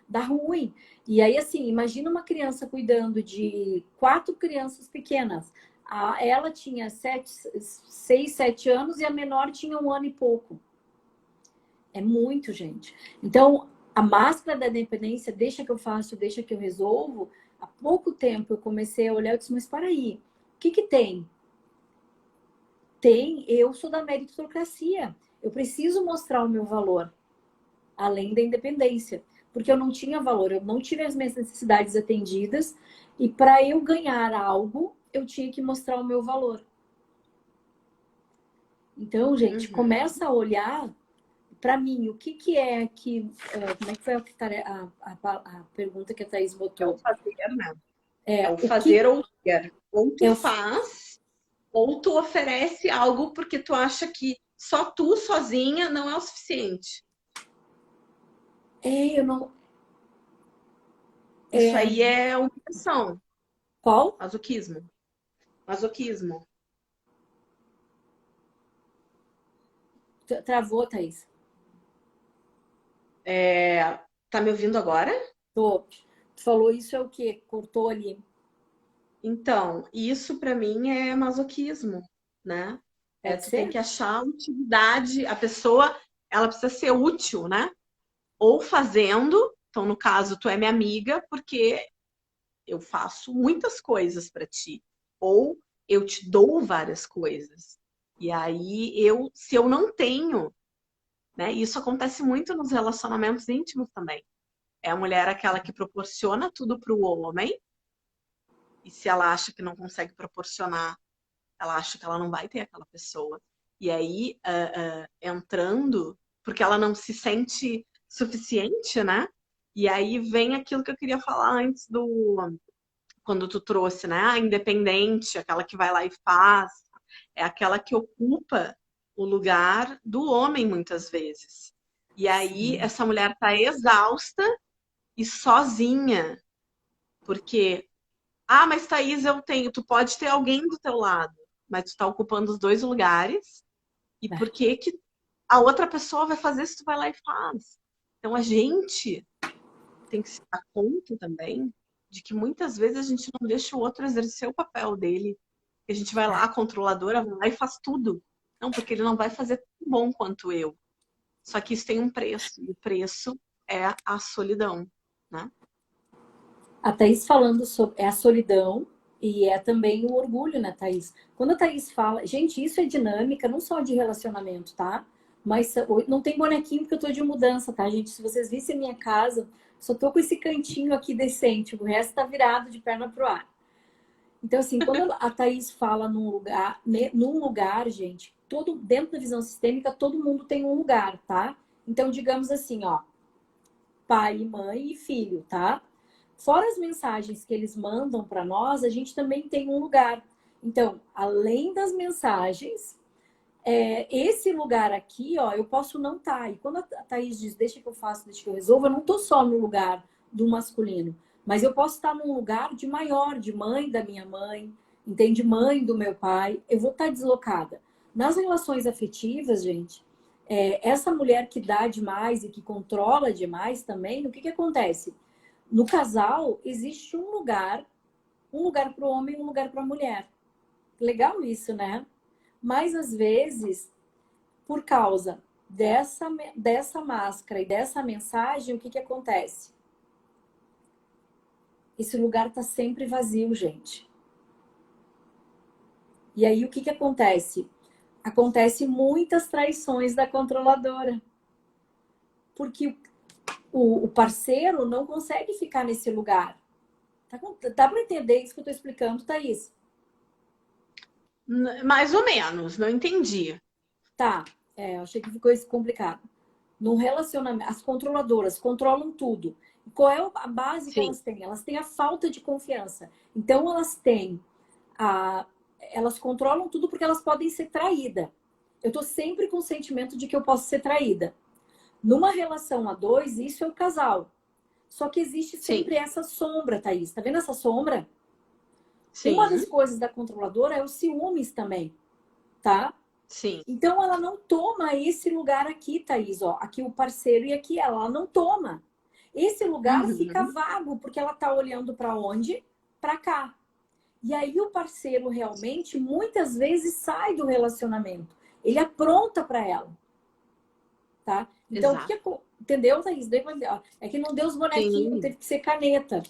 Dá ruim. E aí, assim, imagina uma criança cuidando de 4 crianças pequenas. Ela tinha 6, 7 anos e a menor tinha 1 ano e pouco. É muito, gente. Então, a máscara da dependência, deixa que eu faço, deixa que eu resolvo. Há pouco tempo eu comecei a olhar e disse: mas para aí, o que que tem? Eu sou da meritocracia. Eu preciso mostrar o meu valor, além da independência. Porque eu não tinha valor, eu não tive as minhas necessidades atendidas. E para eu ganhar algo, eu tinha que mostrar o meu valor. Então, gente, Uhum. começa a olhar para mim, o que que é que... Como é que foi a pergunta que a Thaís É o botou? fazer, né? É É, o o que fazer ou ter. Ou tu é o... faz, ou tu oferece algo porque tu acha que só tu sozinha não é o suficiente. eu não... Isso aí é humilhação, Qual? masoquismo. Masoquismo. Travou, Thaís. Tá me ouvindo agora? Tô. Tu falou isso é o quê? Cortou ali. Então, isso para mim é masoquismo, né? Pode Tu tem ser? que achar a utilidade, a pessoa, ela precisa ser útil, né? Ou fazendo, então no caso tu é minha amiga porque eu faço muitas coisas para ti, ou eu te dou várias coisas. E aí, se eu não tenho, né? Isso acontece muito nos relacionamentos íntimos também. É a mulher aquela que proporciona tudo para o homem, e se ela acha que não consegue proporcionar, ela acha que ela não vai ter aquela pessoa. E aí, entrando, porque ela não se sente suficiente, né? E aí vem aquilo que eu queria falar antes quando tu trouxe, né? A independente, aquela que vai lá e faz, é aquela que ocupa o lugar do homem muitas vezes. E aí Sim. essa mulher tá exausta e sozinha, porque mas Thaís, tu pode ter alguém do teu lado, mas tu tá ocupando os dois lugares, e É. por que que a outra pessoa vai fazer se tu vai lá e faz? Então a gente tem que se dar conta também de que muitas vezes a gente não deixa o outro exercer o papel dele. A gente vai lá, a controladora vai lá e faz tudo. Não, porque ele não vai fazer tão bom quanto eu. Só que isso tem um preço, e o preço é a solidão, né? A Thaís falando sobre a solidão e é também o orgulho, né, Thaís? Quando a Thaís fala, gente, isso é dinâmica, não só de relacionamento, tá? Mas não tem bonequinho porque eu tô de mudança, tá, gente? Se vocês vissem a minha casa, só tô com esse cantinho aqui decente, o resto tá virado de perna pro ar. Então, assim, quando a Thaís fala num lugar, gente, dentro da visão sistêmica, todo mundo tem um lugar, tá? Então, digamos assim, ó, pai, mãe e filho, tá? Fora as mensagens que eles mandam para nós, a gente também tem um lugar. Então, além das mensagens, esse lugar aqui, ó, eu posso não estar. E quando a Thaís diz, deixa que eu faço, deixa que eu resolvo, eu não estou só no lugar do masculino, mas eu posso estar num lugar de maior, de mãe da minha mãe, entende? Mãe do meu pai, eu vou estar deslocada. Nas relações afetivas, gente, essa mulher que dá demais e que controla demais também, o que que acontece? No casal, existe um lugar para o homem e um lugar para a mulher. Legal isso, né? Mas às vezes, por causa dessa máscara e dessa mensagem, o que que acontece? Esse lugar está sempre vazio, gente. E aí o que que acontece? Acontece muitas traições da controladora. Porque o parceiro não consegue ficar nesse lugar. Tá para entender isso que eu estou explicando, Thaís? Mais ou menos, não entendi. Tá, achei que ficou isso complicado. No relacionamento, as controladoras controlam tudo. Qual é a base que Sim. elas têm? Elas têm a falta de confiança. Então elas têm elas controlam tudo porque elas podem ser traídas. Eu tô sempre com o sentimento de que eu posso ser traída. Numa relação a dois, isso é o casal. Só que existe Sim, sempre essa sombra, Thaís. Tá vendo essa sombra? Uma das sim, coisas da controladora é o ciúmes também, tá? sim. Então ela não toma esse lugar aqui, Thaís, ó. Aqui o parceiro e aqui ela não toma. Esse lugar fica Uhum. vago porque ela tá olhando para onde? Para cá. E aí o parceiro realmente muitas vezes sai do relacionamento. Ele apronta para ela, tá? Então o que Exato. entendeu, Thaís? É que não deu os bonequinhos, Sim. teve que ser caneta.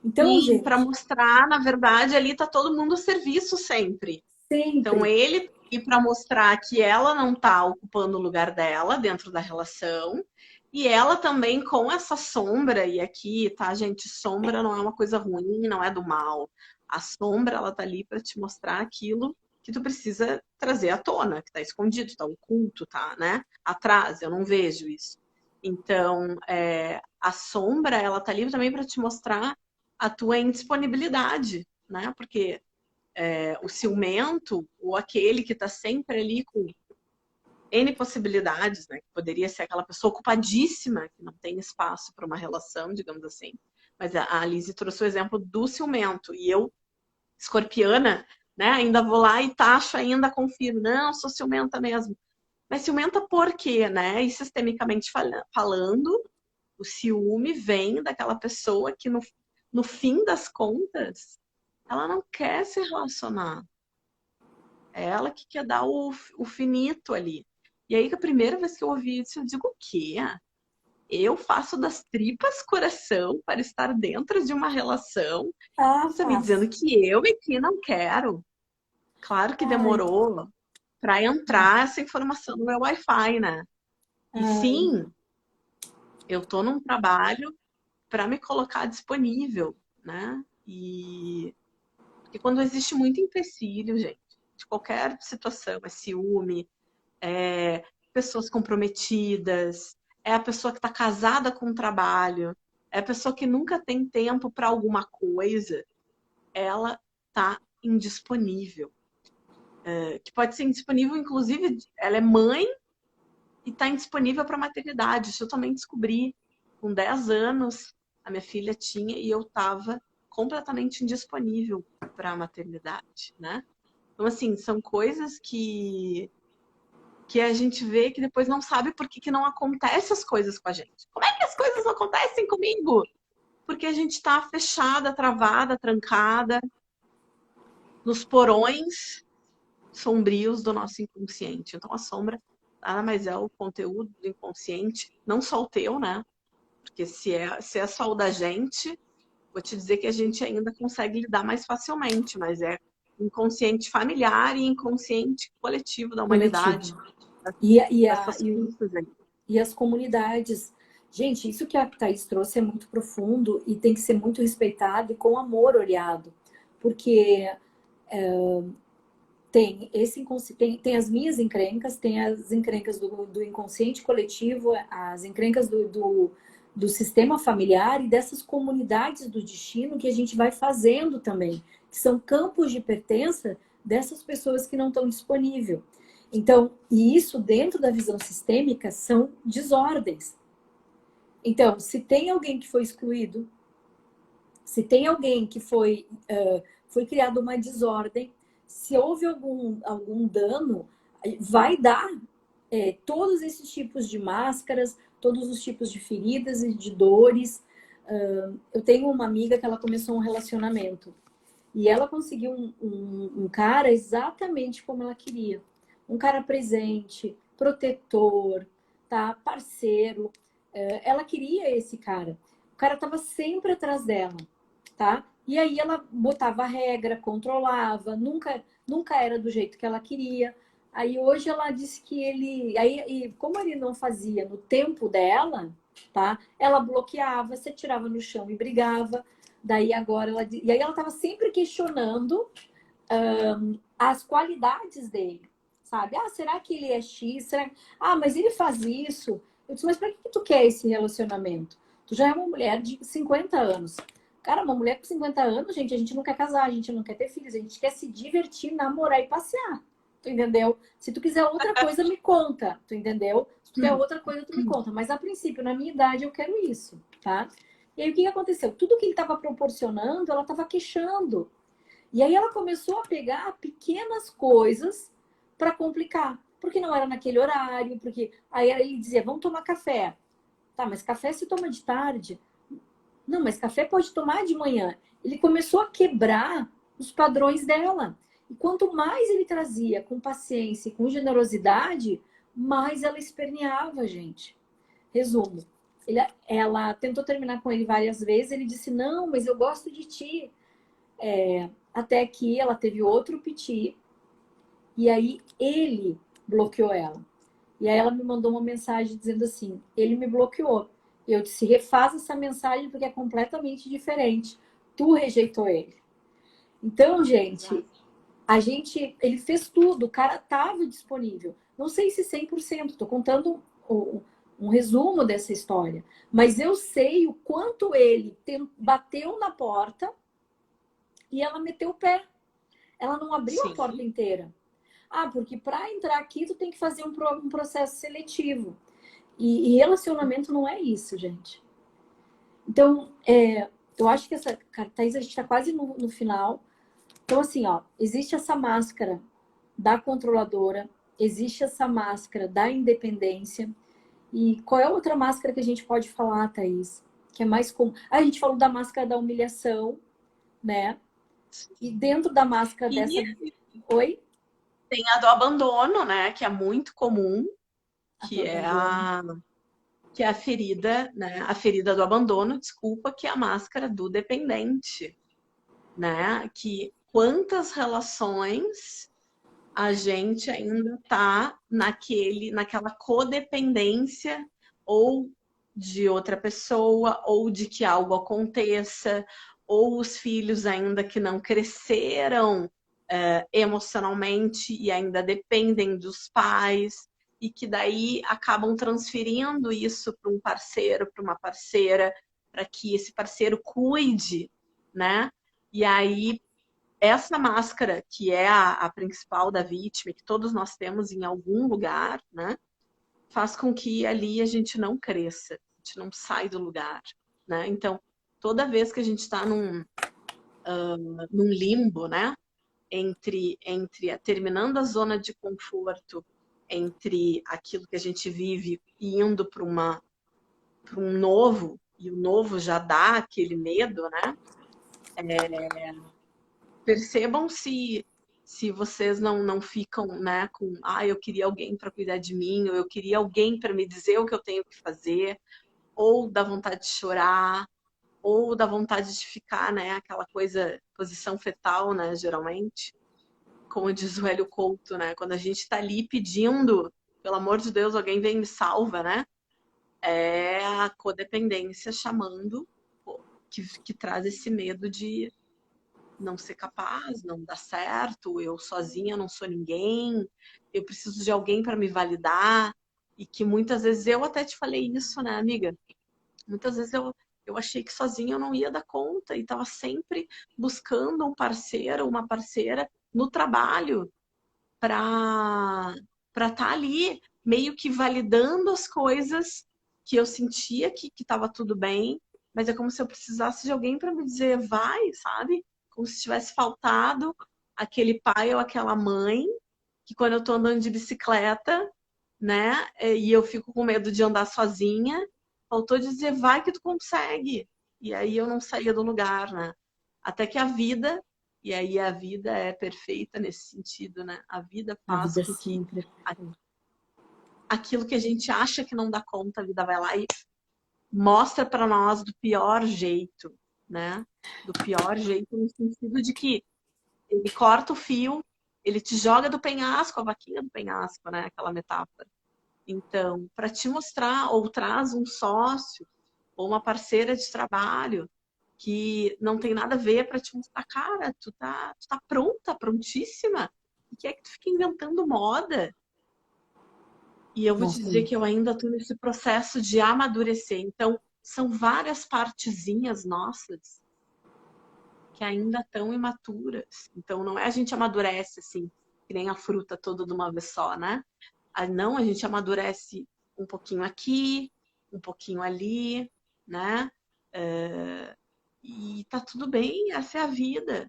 Então, Sim, para gente, mostrar, na verdade, ali tá todo mundo a serviço sempre. Então sempre. ele e para mostrar que ela não tá ocupando o lugar dela dentro da relação, e ela também com essa sombra, e aqui, tá, gente, sombra não é uma coisa ruim, não é do mal. A sombra, ela tá ali para te mostrar aquilo que tu precisa trazer à tona, que tá escondido, tá oculto, tá, né? Atrás, eu não vejo isso. Então, a sombra, ela tá ali também para te mostrar a tua indisponibilidade, né? Porque o ciumento, ou aquele que está sempre ali com N possibilidades, né? Que poderia ser aquela pessoa ocupadíssima, que não tem espaço para uma relação, digamos assim. Mas a Lizzie trouxe o exemplo do ciumento. E eu, escorpiana, né? Ainda vou lá e taxo, ainda confiro. Não, sou ciumenta mesmo. Mas ciumenta por quê, né? E sistemicamente falando, o ciúme vem daquela pessoa que no fim das contas, ela não quer se relacionar. É ela que quer dar o finito ali. E aí, que a primeira vez que eu ouvi isso, eu digo, o quê? eu faço das tripas coração para estar dentro de uma relação. Ah, Você me faço. dizendo que eu aqui não quero. Claro que Ai, demorou para entrar essa informação no meu Wi-Fi, né? E ai, sim, eu tô num trabalho para me colocar disponível, né? E porque quando existe muito empecilho, gente, de qualquer situação, é ciúme, é pessoas comprometidas, é a pessoa que está casada com o trabalho, é a pessoa que nunca tem tempo para alguma coisa, ela está indisponível. Que pode ser indisponível, inclusive, ela é mãe e está indisponível para maternidade. Isso eu também descobri. Com 10 anos, a minha filha tinha e eu estava completamente indisponível para a maternidade, né? Então, assim, são coisas que a gente vê que depois não sabe por que não acontecem as coisas com a gente. Como é que as coisas não acontecem comigo? Porque a gente está fechada, travada, trancada nos porões sombrios do nosso inconsciente. Então, a sombra nada mais é o conteúdo do inconsciente, não só o teu, né? Porque se é só o da gente, vou te dizer que a gente ainda consegue lidar mais facilmente, mas é inconsciente familiar e inconsciente coletivo da coletivo. humanidade, E, a- e, a, dessas e, o- pistas aí. e as comunidades. Gente, isso que a Thaís trouxe é muito profundo e tem que ser muito respeitado e com amor olhado. Porque tem as minhas encrencas, tem as encrencas do inconsciente coletivo, as encrencas do sistema familiar e dessas comunidades do destino que a gente vai fazendo também, que são campos de pertença dessas pessoas que não estão disponíveis. Então, e isso dentro da visão sistêmica são desordens. Então, se tem alguém que foi excluído, se tem alguém que foi criada uma desordem, se houve algum dano, vai dar todos esses tipos de máscaras, todos os tipos de feridas e de dores. Eu tenho uma amiga que ela começou um relacionamento e ela conseguiu um cara exatamente como ela queria. Um cara presente, protetor, tá? Parceiro. Ela queria esse cara. O cara estava sempre atrás dela, tá? E aí ela botava regra, controlava, nunca era do jeito que ela queria. Aí hoje ela disse que e como ele não fazia no tempo dela, tá? Ela bloqueava, se tirava no chão e brigava. Daí agora e aí ela estava sempre questionando as qualidades dele, sabe? Ah, será que ele é X? Mas ele faz isso. Eu disse, mas para que tu quer esse relacionamento? Tu já é uma mulher de 50 anos. Cara, uma mulher com 50 anos, gente, a gente não quer casar, a gente não quer ter filhos, a gente quer se divertir, namorar e passear. Tu entendeu? Se tu quiser outra coisa, me conta. Tu entendeu? Se tu quer outra coisa, tu me conta. Mas a princípio, na minha idade, eu quero isso, tá? E aí o que aconteceu? Tudo que ele estava proporcionando, ela estava queixando. E aí ela começou a pegar pequenas coisas para complicar. Porque não era naquele horário, porque aí ele dizia, vamos tomar café. Tá, mas café se toma de tarde. Não, mas café pode tomar de manhã. Ele começou a quebrar os padrões dela. E quanto mais ele trazia com paciência e com generosidade, mais ela esperneava, gente. Resumo. Ela tentou terminar com ele várias vezes. Ele disse, não, mas eu gosto de ti. Até que ela teve outro piti. E aí ele bloqueou ela. E aí ela me mandou uma mensagem dizendo assim, ele me bloqueou. Eu disse, refaz essa mensagem porque é completamente diferente. Tu rejeitou ele. Então, gente, ele fez tudo, o cara estava disponível. Não sei se 100%, estou contando um resumo dessa história. Mas eu sei o quanto ele bateu na porta e ela meteu o pé. Ela não abriu a porta Sim. inteira. Ah, porque para entrar aqui tu tem que fazer um processo seletivo. E relacionamento não é isso, gente. Então, eu acho que essa cartaz a gente está quase no final. Então, assim, ó, existe essa máscara da controladora, existe essa máscara da independência. E qual é a outra máscara que a gente pode falar, Thaís? Que é mais comum. A gente falou da máscara da humilhação, né? E dentro da máscara dessa. E Oi? tem a do abandono, né? Que é muito comum, A do que é abandono. que é a ferida, né? A ferida do abandono, desculpa, que é a máscara do dependente, né? Que quantas relações a gente ainda tá naquela codependência ou de outra pessoa, ou de que algo aconteça, ou os filhos ainda que não cresceram emocionalmente e ainda dependem dos pais, e que daí acabam transferindo isso para um parceiro, para uma parceira, para que esse parceiro cuide, né? E aí essa máscara, que é a principal da vítima, que todos nós temos em algum lugar, né? Faz com que ali a gente não cresça, a gente não sai do lugar, né? Então, toda vez que a gente está num limbo, né? Entre terminando a zona de conforto, entre aquilo que a gente vive e indo para um novo, e o novo já dá aquele medo, né? Percebam se vocês não ficam, né, com, eu queria alguém para cuidar de mim, ou eu queria alguém para me dizer o que eu tenho que fazer, ou dá vontade de chorar, ou dá vontade de ficar, né, aquela coisa, posição fetal, né, geralmente, como diz o Hélio Couto, né, quando a gente está ali pedindo, pelo amor de Deus, alguém vem e me salva, né, é a codependência chamando, que traz esse medo de não ser capaz, não dar certo, eu sozinha não sou ninguém, eu preciso de alguém para me validar, e que muitas vezes eu até te falei isso, né, amiga? Muitas vezes eu achei que sozinha eu não ia dar conta e estava sempre buscando um parceiro, uma parceira no trabalho para estar ali, meio que validando as coisas que eu sentia que estava tudo bem, mas é como se eu precisasse de alguém para me dizer, vai, sabe? Como se tivesse faltado aquele pai ou aquela mãe, que quando eu tô andando de bicicleta, né, e eu fico com medo de andar sozinha, faltou dizer, vai que tu consegue. E aí eu não saía do lugar, né? Até que a vida, e aí a vida é perfeita nesse sentido, né? A vida A faz vida com que sempre. aquilo que a gente acha que não dá conta, a vida vai lá e mostra para nós do pior jeito, né? Do pior jeito no sentido de que ele corta o fio, ele te joga do penhasco, a vaquinha do penhasco, né? Aquela metáfora. Então, para te mostrar, ou traz um sócio, ou uma parceira de trabalho, que não tem nada a ver para te mostrar, cara, tu tá pronta, prontíssima, e que é que tu fica inventando moda? E eu vou te Nossa, dizer que eu ainda estou nesse processo de amadurecer. Então, são várias partezinhas nossas que ainda estão imaturas. Então, não é a gente amadurece assim, que nem a fruta toda de uma vez só, né? Não, a gente amadurece um pouquinho aqui, um pouquinho ali, né? E tá tudo bem, essa é a vida.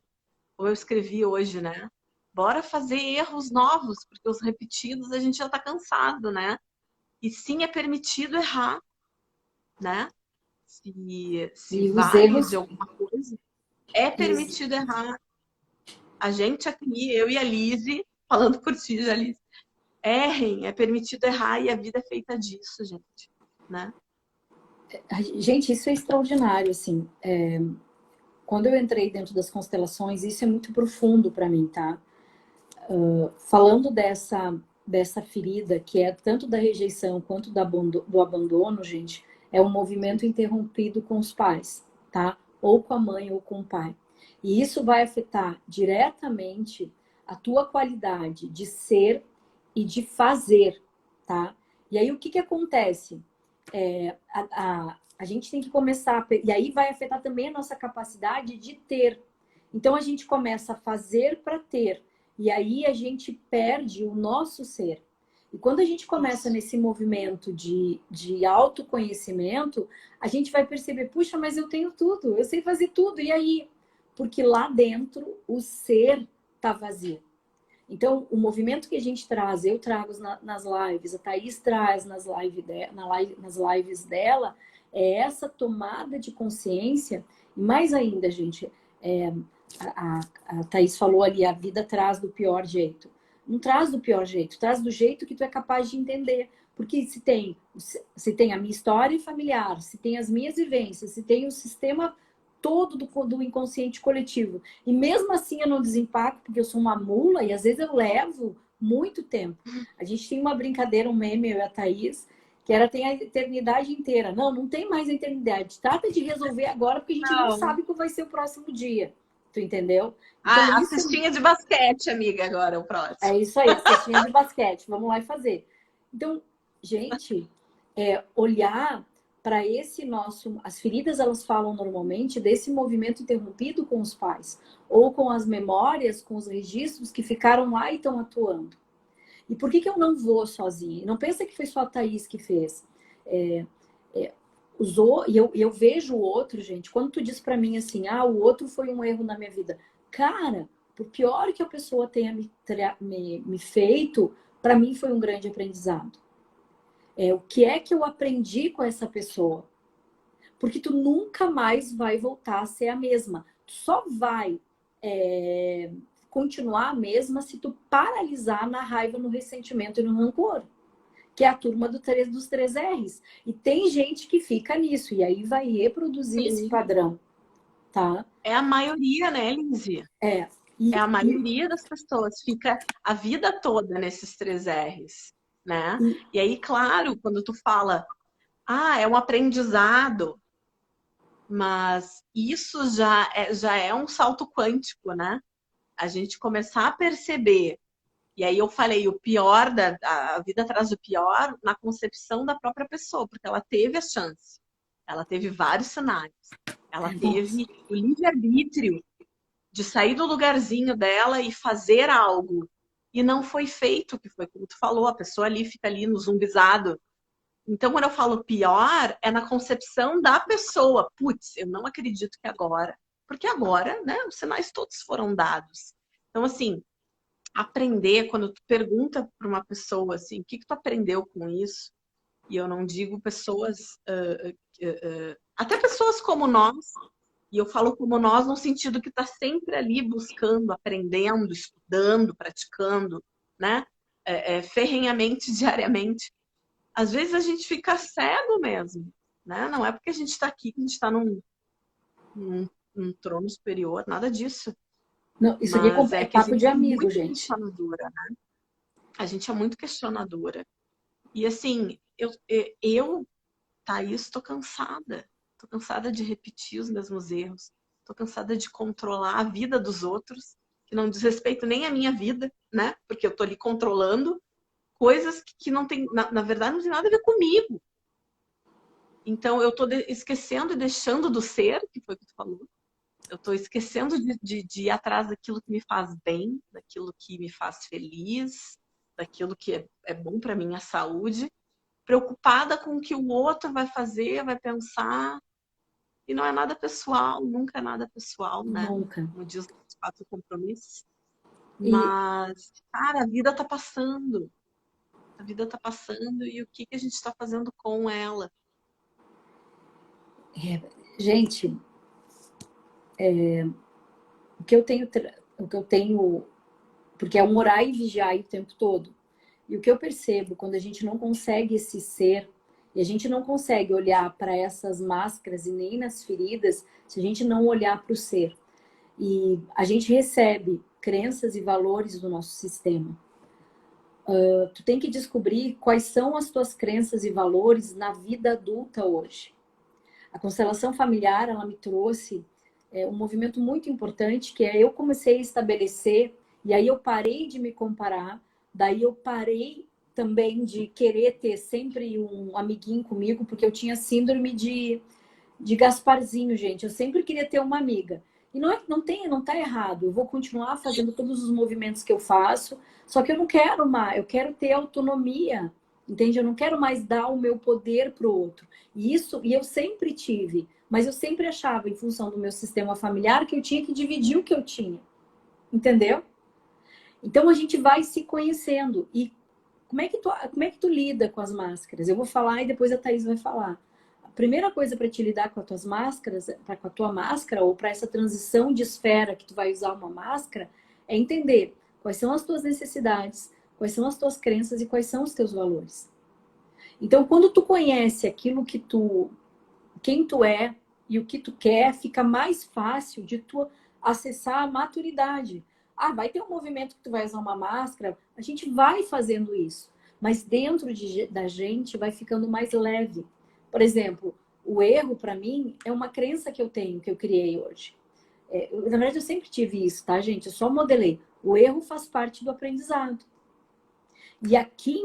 Ou eu escrevi hoje, né? Bora fazer erros novos, porque os repetidos a gente já tá cansado, né? E sim, é permitido errar, né? Se e os vale de erros, alguma coisa, é e os, permitido errar. A gente aqui, eu e a Lise, falando por ti, já, Lise, errem, é permitido errar e a vida é feita disso, gente, né? gente, isso é extraordinário, assim. Quando eu entrei dentro das constelações, isso é muito profundo para mim, tá? Falando dessa ferida, que é tanto da rejeição quanto do abandono, gente, é um movimento interrompido com os pais, tá? Ou com a mãe ou com o pai. E isso vai afetar diretamente a tua qualidade de ser e de fazer, tá? E aí o que que acontece? A gente tem que começar, e aí vai afetar também a nossa capacidade de ter. Então a gente começa a fazer para ter, e aí a gente perde o nosso ser. E quando a gente começa Isso. nesse movimento de autoconhecimento, a gente vai perceber, puxa, mas eu tenho tudo, eu sei fazer tudo, e aí? Porque lá dentro o ser tá vazio. Então, o movimento que a gente traz, eu trago nas lives, a Thaís traz nas lives dela, é essa tomada de consciência. E mais ainda, gente, a Thaís falou ali, a vida traz do pior jeito. Não traz do pior jeito, traz do jeito que tu é capaz de entender. Porque se tem a minha história familiar, se tem as minhas vivências, se tem o sistema todo do inconsciente coletivo. E mesmo assim eu não desempaco, porque eu sou uma mula e às vezes eu levo muito tempo. A gente tinha uma brincadeira, um meme, eu e a Thaís, que era tem a eternidade inteira. Não, não tem mais a eternidade. Trata de resolver agora, porque a gente não Não. sabe qual vai ser o próximo dia. Tu entendeu? Então, A isso cestinha de basquete, amiga, agora é o próximo. é isso aí, a cestinha de basquete. Vamos lá e fazer. Então, gente, olhar para esse nosso... As feridas, elas falam normalmente desse movimento interrompido com os pais. Ou com as memórias, com os registros que ficaram lá e estão atuando. E por que eu não vou sozinha? Não pensa que foi só a Thaís que fez. E eu vejo o outro, gente. Quando tu diz para mim assim, o outro foi um erro na minha vida. Cara, por pior que a pessoa tenha me feito, para mim foi um grande aprendizado. O que é que eu aprendi com essa pessoa? Porque tu nunca mais vai voltar a ser a mesma. Tu só vai continuar a mesma se tu paralisar na raiva, no ressentimento e no rancor. Que é a turma dos 3 R's. E tem gente que fica nisso, e aí vai reproduzir esse Sim. padrão, tá? É a maioria, né, Lindsay? É. É a maioria das pessoas, fica a vida toda nesses 3 R's, né? E aí, claro, quando tu fala, é um aprendizado, mas isso já é um salto quântico, né? A gente começar a perceber. E aí eu falei, o pior, a vida traz o pior na concepção da própria pessoa, porque ela teve a chance, ela teve vários cenários, ela teve o livre-arbítrio de sair do lugarzinho dela e fazer algo. E não foi feito, que foi como tu falou, a pessoa ali fica ali no zumbizado. Então, quando eu falo pior, é na concepção da pessoa. Putz, eu não acredito que agora. Porque agora, né, os sinais todos foram dados. Então, assim, aprender, quando tu pergunta para uma pessoa assim, o que tu aprendeu com isso? E eu não digo pessoas, até pessoas como nós, e eu falo como nós no sentido que está sempre ali buscando, aprendendo, estudando, praticando, né? Ferrenhamente, diariamente. Às vezes a gente fica cego mesmo, né? Não é porque a gente está aqui que a gente está num trono superior, nada disso. Não, isso aqui Mas é é que a papo gente de é amigo, muito gente. questionadora, né? A gente é muito questionadora. E assim, eu Thaís, estou cansada. Estou cansada de repetir os mesmos erros. Estou cansada de controlar a vida dos outros, que não diz respeito nem à minha vida, né? Porque eu estou ali controlando coisas que não tem, na verdade, não tem nada a ver comigo. Então, eu estou esquecendo e deixando do ser, que foi o que tu falou. Eu estou esquecendo de ir atrás daquilo que me faz bem, daquilo que me faz feliz, daquilo que é bom para minha saúde, preocupada com o que o outro vai fazer, vai pensar. E não é nada pessoal, nunca é nada pessoal, né? Nunca. Como diz os 4 compromissos. E, Mas, cara, a vida tá passando. A vida tá passando e o que a gente está fazendo com ela? gente, o que eu tenho, porque é um orar e vigiar o tempo todo. E o que eu percebo quando a gente não consegue esse ser, e a gente não consegue olhar para essas máscaras e nem nas feridas, se a gente não olhar para o ser. E a gente recebe crenças e valores do nosso sistema. Tu tem que descobrir quais são as tuas crenças e valores na vida adulta hoje. A constelação familiar, ela me trouxe um movimento muito importante, que é eu comecei a estabelecer, e aí eu parei de me comparar, daí eu parei também de querer ter sempre um amiguinho comigo, porque eu tinha síndrome de Gasparzinho, gente. Eu sempre queria ter uma amiga. E não tá errado. Eu vou continuar fazendo todos os movimentos que eu faço, só que eu não quero mais, eu quero ter autonomia. Entende? Eu não quero mais dar o meu poder pro outro. E eu sempre tive, mas eu sempre achava, em função do meu sistema familiar, que eu tinha que dividir o que eu tinha. Entendeu? Então a gente vai se conhecendo. E como é que tu lida com as máscaras? Eu vou falar e depois a Thaís vai falar. A primeira coisa para te lidar com as tuas máscaras, com a tua máscara, ou para essa transição de esfera que tu vai usar uma máscara, é entender quais são as tuas necessidades, quais são as tuas crenças e quais são os teus valores. Então, quando tu conhece aquilo que quem tu é e o que tu quer, fica mais fácil de tu acessar a maturidade. Ah, vai ter um movimento que tu vai usar uma máscara, a gente vai fazendo isso, mas dentro da gente vai ficando mais leve. Por exemplo, o erro para mim é uma crença que eu tenho, que eu criei hoje. Na verdade, eu sempre tive isso, tá, gente? Eu só modelei. O erro faz parte do aprendizado. E aqui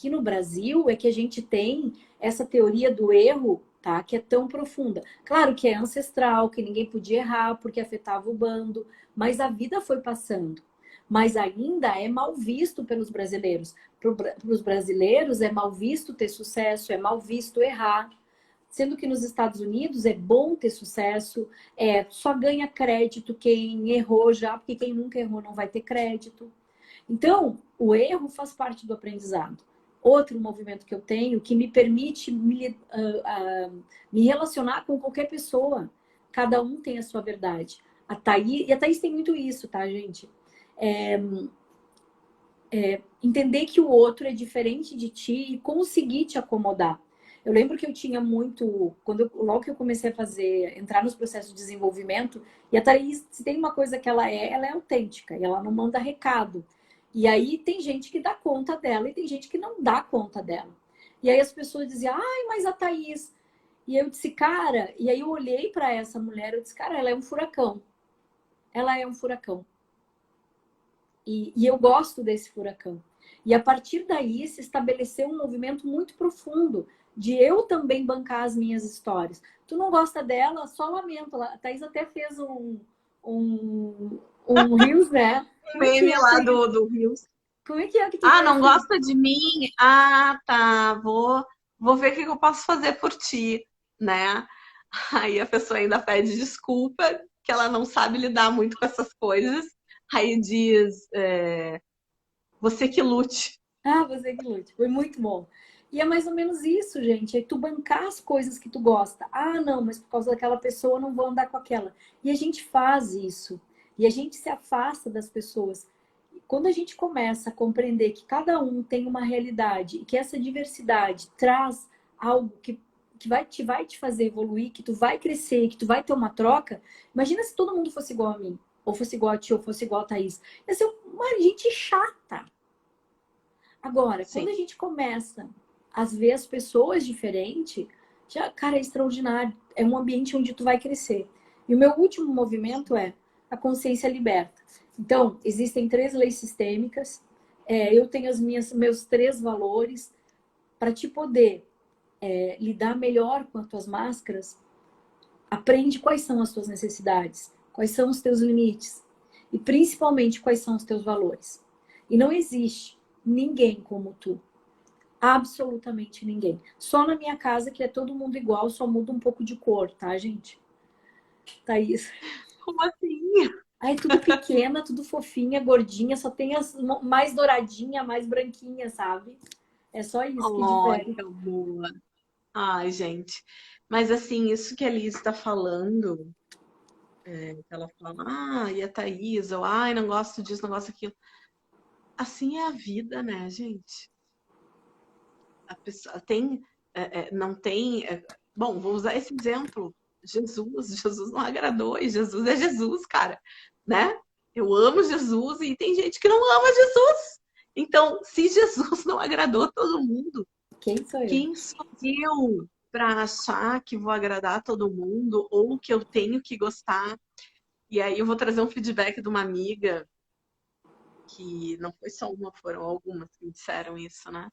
no Brasil é que a gente tem essa teoria do erro, tá? Que é tão profunda. Claro que é ancestral, que ninguém podia errar porque afetava o bando, mas a vida foi passando. Mas ainda é mal visto pelos brasileiros. Para os brasileiros é mal visto ter sucesso, é mal visto errar. Sendo que nos Estados Unidos é bom ter sucesso, só ganha crédito quem errou já, porque quem nunca errou não vai ter crédito. Então, o erro faz parte do aprendizado. Outro movimento que eu tenho que me permite me relacionar com qualquer pessoa. Cada um tem a sua verdade. E a Thaís tem muito isso, tá, gente? Entender que o outro é diferente de ti e conseguir te acomodar. Eu lembro que eu tinha muito, logo que eu comecei a entrar nos processos de desenvolvimento, e a Thaís, se tem uma coisa que ela é autêntica, e ela não manda recado. E aí tem gente que dá conta dela e tem gente que não dá conta dela. E aí as pessoas diziam, ai, mas a Thaís. E eu disse, cara, e aí eu olhei para essa mulher, eu disse, cara, ela é um furacão. Ela é um furacão. E eu gosto desse furacão. E a partir daí se estabeleceu um movimento muito profundo de eu também bancar as minhas histórias. Tu não gosta dela? Só lamento. A Thaís até fez um Reels, né? Um Como é que meme é, lá Thaís? do Rio. Como é que tu Ah, não fez? gosta de mim? Ah, tá. Vou ver o que eu posso fazer por ti, né? Aí a pessoa ainda pede desculpa, que ela não sabe lidar muito com essas coisas. Aí diz, você que lute. Ah, você que lute. Foi muito bom. E é mais ou menos isso, gente. É tu bancar as coisas que tu gosta. Ah, não, mas por causa daquela pessoa eu não vou andar com aquela. E a gente faz isso. E a gente se afasta das pessoas. Quando a gente começa a compreender que cada um tem uma realidade e que essa diversidade traz algo que vai te fazer evoluir, que tu vai crescer, que tu vai ter uma troca, imagina se todo mundo fosse igual a mim, ou fosse igual a ti, ou fosse igual a Thaís. Ia ser uma gente chata. Agora, quando Sim. a gente começa a ver as pessoas diferentes, já, cara, é extraordinário. É um ambiente onde tu vai crescer. E o meu último movimento é a consciência liberta. Então, existem 3 leis sistêmicas. Eu tenho meus 3 valores para te poder lidar melhor com as tuas máscaras. Aprende quais são as tuas necessidades, quais são os teus limites e principalmente quais são os teus valores. E não existe ninguém como tu. Absolutamente ninguém. Só na minha casa, que é todo mundo igual, só muda um pouco de cor, tá, gente? Thaís. Como assim? Aí tudo pequena, tudo fofinha, gordinha, só tem as mais douradinha, mais branquinha, sabe? É só isso que Ai, difere. que boa. Ai, gente. Mas assim, isso que a Liz está falando, que ela fala, e a Thaís, ou ai, não gosto disso, não gosto daquilo. Assim é a vida, né, gente? A pessoa tem, não tem. Bom, vou usar esse exemplo. Jesus não agradou, e Jesus é Jesus, cara, né? Eu amo Jesus e tem gente que não ama Jesus. Então, se Jesus não agradou todo mundo, Quem sou eu? quem sou eu para achar que vou agradar todo mundo ou que eu tenho que gostar? E aí eu vou trazer um feedback de uma amiga que não foi só uma, foram algumas que me disseram isso, né?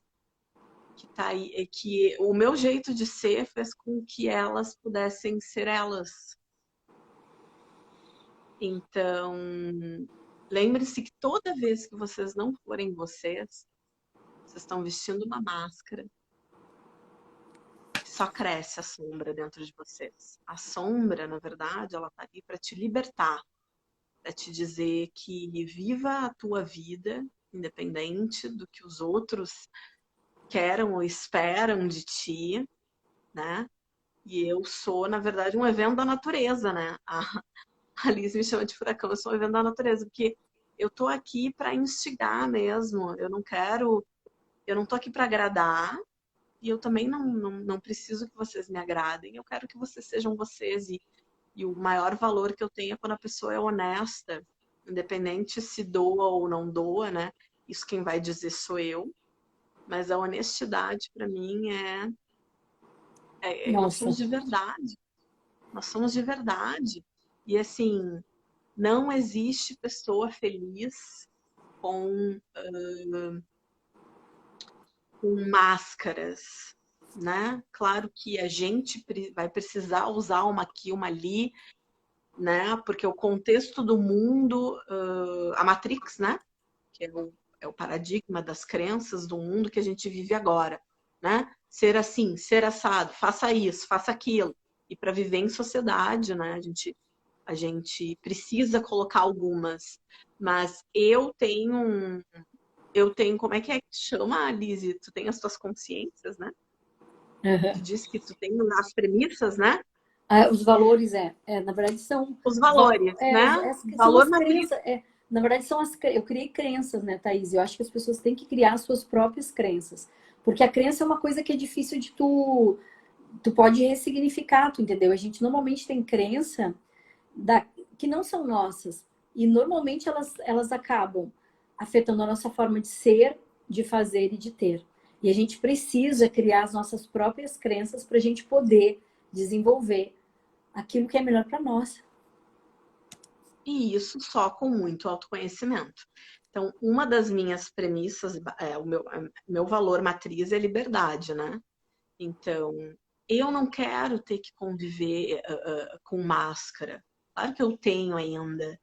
Que tá aí, é que o meu jeito de ser fez com que elas pudessem ser elas. Então, lembre-se que toda vez que vocês não forem vocês, vocês estão vestindo uma máscara que só cresce a sombra dentro de vocês. A sombra, na verdade, ela tá ali para te libertar, para te dizer que viva a tua vida, independente do que os outros querem ou esperam de ti, né? E eu sou, na verdade, um evento da natureza, né? A Liz me chama de furacão, eu sou um evento da natureza, porque eu tô aqui para instigar mesmo. Eu não tô aqui para agradar, E eu também não preciso que vocês me agradem. Eu quero que vocês sejam vocês. E o maior valor que eu tenho é quando a pessoa é honesta, independente se doa ou não doa, né? Isso quem vai dizer sou eu. Mas a honestidade, para mim, nós Nossa, somos de verdade. Nós somos de verdade. E assim, não existe pessoa feliz com, com máscaras, né? Claro que a gente vai precisar usar uma aqui, uma ali, né? Porque o contexto do mundo, a Matrix, né? Que é o paradigma das crenças do mundo que a gente vive agora, né? Ser assim, ser assado, faça isso, faça aquilo. E para viver em sociedade, né? A gente precisa colocar algumas. Mas eu tenho, como é que chama, Lizzie? Tu tem as tuas consciências, né? Tu uhum. disse que tu tem as premissas, né? Os valores, na verdade são Os valores, né? são Valor as matriz. crenças, na verdade eu criei crenças, né, Thaís? Eu acho que as pessoas têm que criar suas próprias crenças, porque a crença é uma coisa que é difícil de tu pode ressignificar, tu entendeu? A gente normalmente tem crença que não são nossas, e normalmente elas acabam afetando a nossa forma de ser, de fazer e de ter. E a gente precisa criar as nossas próprias crenças para a gente poder desenvolver aquilo que é melhor para nós. E isso só com muito autoconhecimento. Então, uma das minhas premissas, meu valor matriz é liberdade, né? Então, eu não quero ter que conviver com máscara. Claro que eu tenho ainda,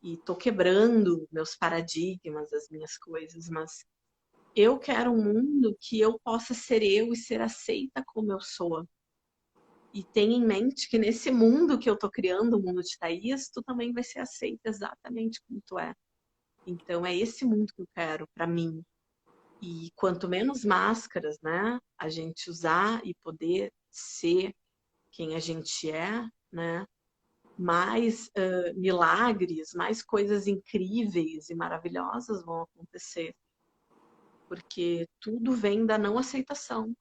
e tô quebrando meus paradigmas, as minhas coisas, mas eu quero um mundo que eu possa ser eu e ser aceita como eu sou. E tenha em mente que nesse mundo que eu tô criando, o mundo de Thaís, tu também vai ser aceita exatamente como tu é. Então é esse mundo que eu quero para mim. E quanto menos máscaras, né, a gente usar e poder ser quem a gente é, né, mais milagres, mais coisas incríveis e maravilhosas vão acontecer. Porque tudo vem da não aceitação.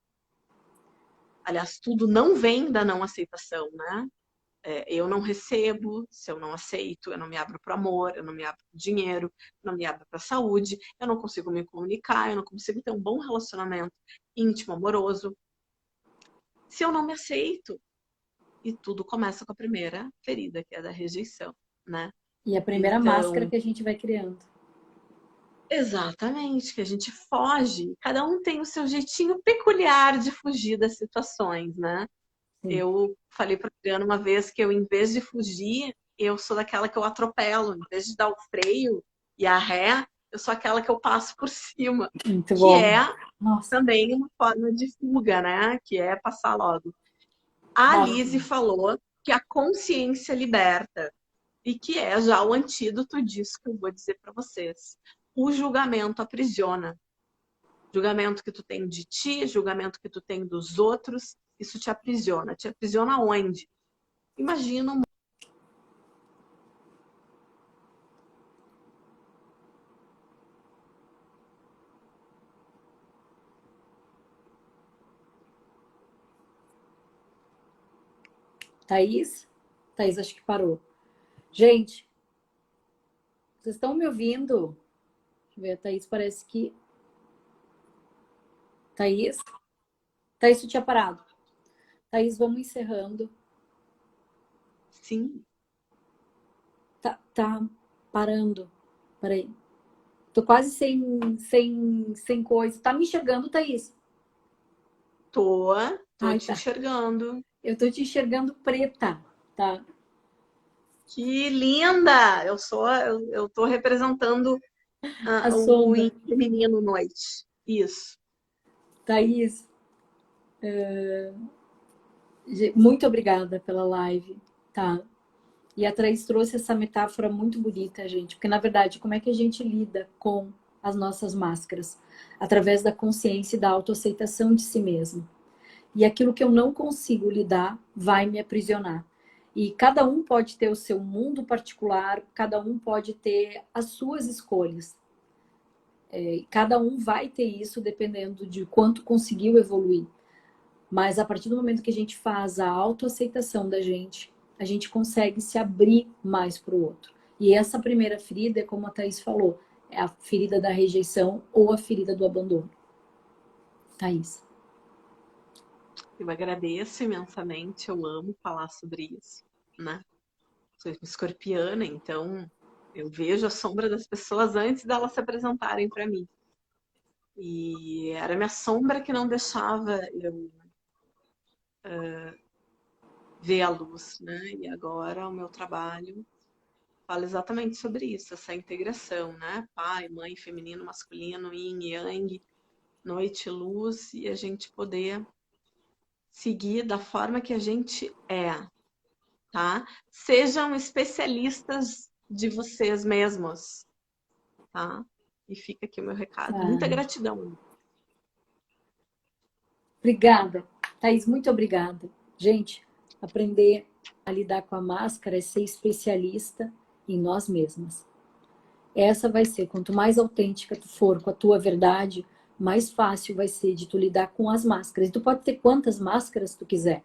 Aliás, tudo não vem da não aceitação, né? Eu não recebo, se eu não aceito, eu não me abro para o amor, eu não me abro para o dinheiro, eu não me abro para a saúde, eu não consigo me comunicar, eu não consigo ter um bom relacionamento íntimo, amoroso, se eu não me aceito. E tudo começa com a primeira ferida, que é da rejeição, né? E a primeira máscara Então, que a gente vai criando. exatamente, que a gente foge. Cada um tem o seu jeitinho peculiar de fugir das situações, né? Sim. Eu falei para a Adriana uma vez que eu, em vez de fugir, eu sou daquela que eu atropelo. Em vez de dar o freio e a ré, eu sou aquela que eu passo por cima. Muito Que bom. é Nossa. também uma forma de fuga, né? Que é passar logo. A Lise Nossa. falou que a consciência liberta. E que é já o antídoto disso que eu vou dizer para vocês. O julgamento aprisiona. Julgamento que tu tem de ti, julgamento que tu tem dos outros, isso te aprisiona. Te aprisiona onde? Imagina um... Thaís? Thaís, acho que parou. Gente, vocês estão me ouvindo? Deixa eu ver, a Thaís parece que... Thaís? Thaís, tu tinha parado. Thaís, vamos encerrando. Sim, Tá parando. Peraí. Tô quase sem coisa. Tá me enxergando, Thaís? tô Ai, te tá. enxergando. Eu tô te enxergando preta, tá? Que linda! Eu tô representando A o sombra. feminino noite. Isso. Thaís, muito obrigada pela live, tá? E a Thaís trouxe essa metáfora muito bonita, gente, porque na verdade, como é que a gente lida com as nossas máscaras? Através da consciência e da autoaceitação de si mesmo. E aquilo que eu não consigo lidar vai me aprisionar. E cada um pode ter o seu mundo particular, cada um pode ter as suas escolhas. Cada um vai ter isso dependendo de quanto conseguiu evoluir. Mas a partir do momento que a gente faz a autoaceitação da gente, a gente consegue se abrir mais para o outro. E essa primeira ferida, é como a Thaís falou, é a ferida da rejeição ou a ferida do abandono. Thaís. Eu agradeço imensamente, eu amo falar sobre isso, né? Sou escorpiana, então eu vejo a sombra das pessoas antes delas se apresentarem para mim. E era a minha sombra que não deixava eu ver a luz, né? E agora o meu trabalho fala exatamente sobre isso, essa integração, né? Pai, mãe, feminino, masculino, yin, yang, noite, luz, e a gente poder seguir da forma que a gente é, tá? Sejam especialistas de vocês mesmos, tá? E fica aqui o meu recado. Muita gratidão. Obrigada. Thaís, muito obrigada. Gente, aprender a lidar com a máscara é ser especialista em nós mesmas. Essa vai ser, quanto mais autêntica tu for com a tua verdade, mais fácil vai ser de tu lidar com as máscaras. E tu pode ter quantas máscaras tu quiser,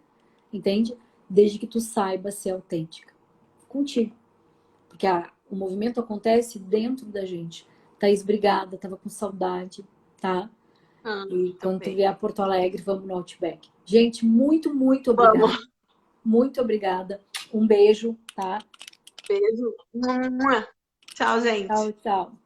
entende? Desde que tu saiba ser autêntica. Contigo. Porque o movimento acontece dentro da gente. Thaís, obrigada. Tava com saudade, tá? E quando tu vier a Porto Alegre, vamos no Outback. Gente, muito, muito obrigada. Vamos. Muito obrigada. Um beijo, tá? Beijo. Tchau, gente. Tchau, tchau.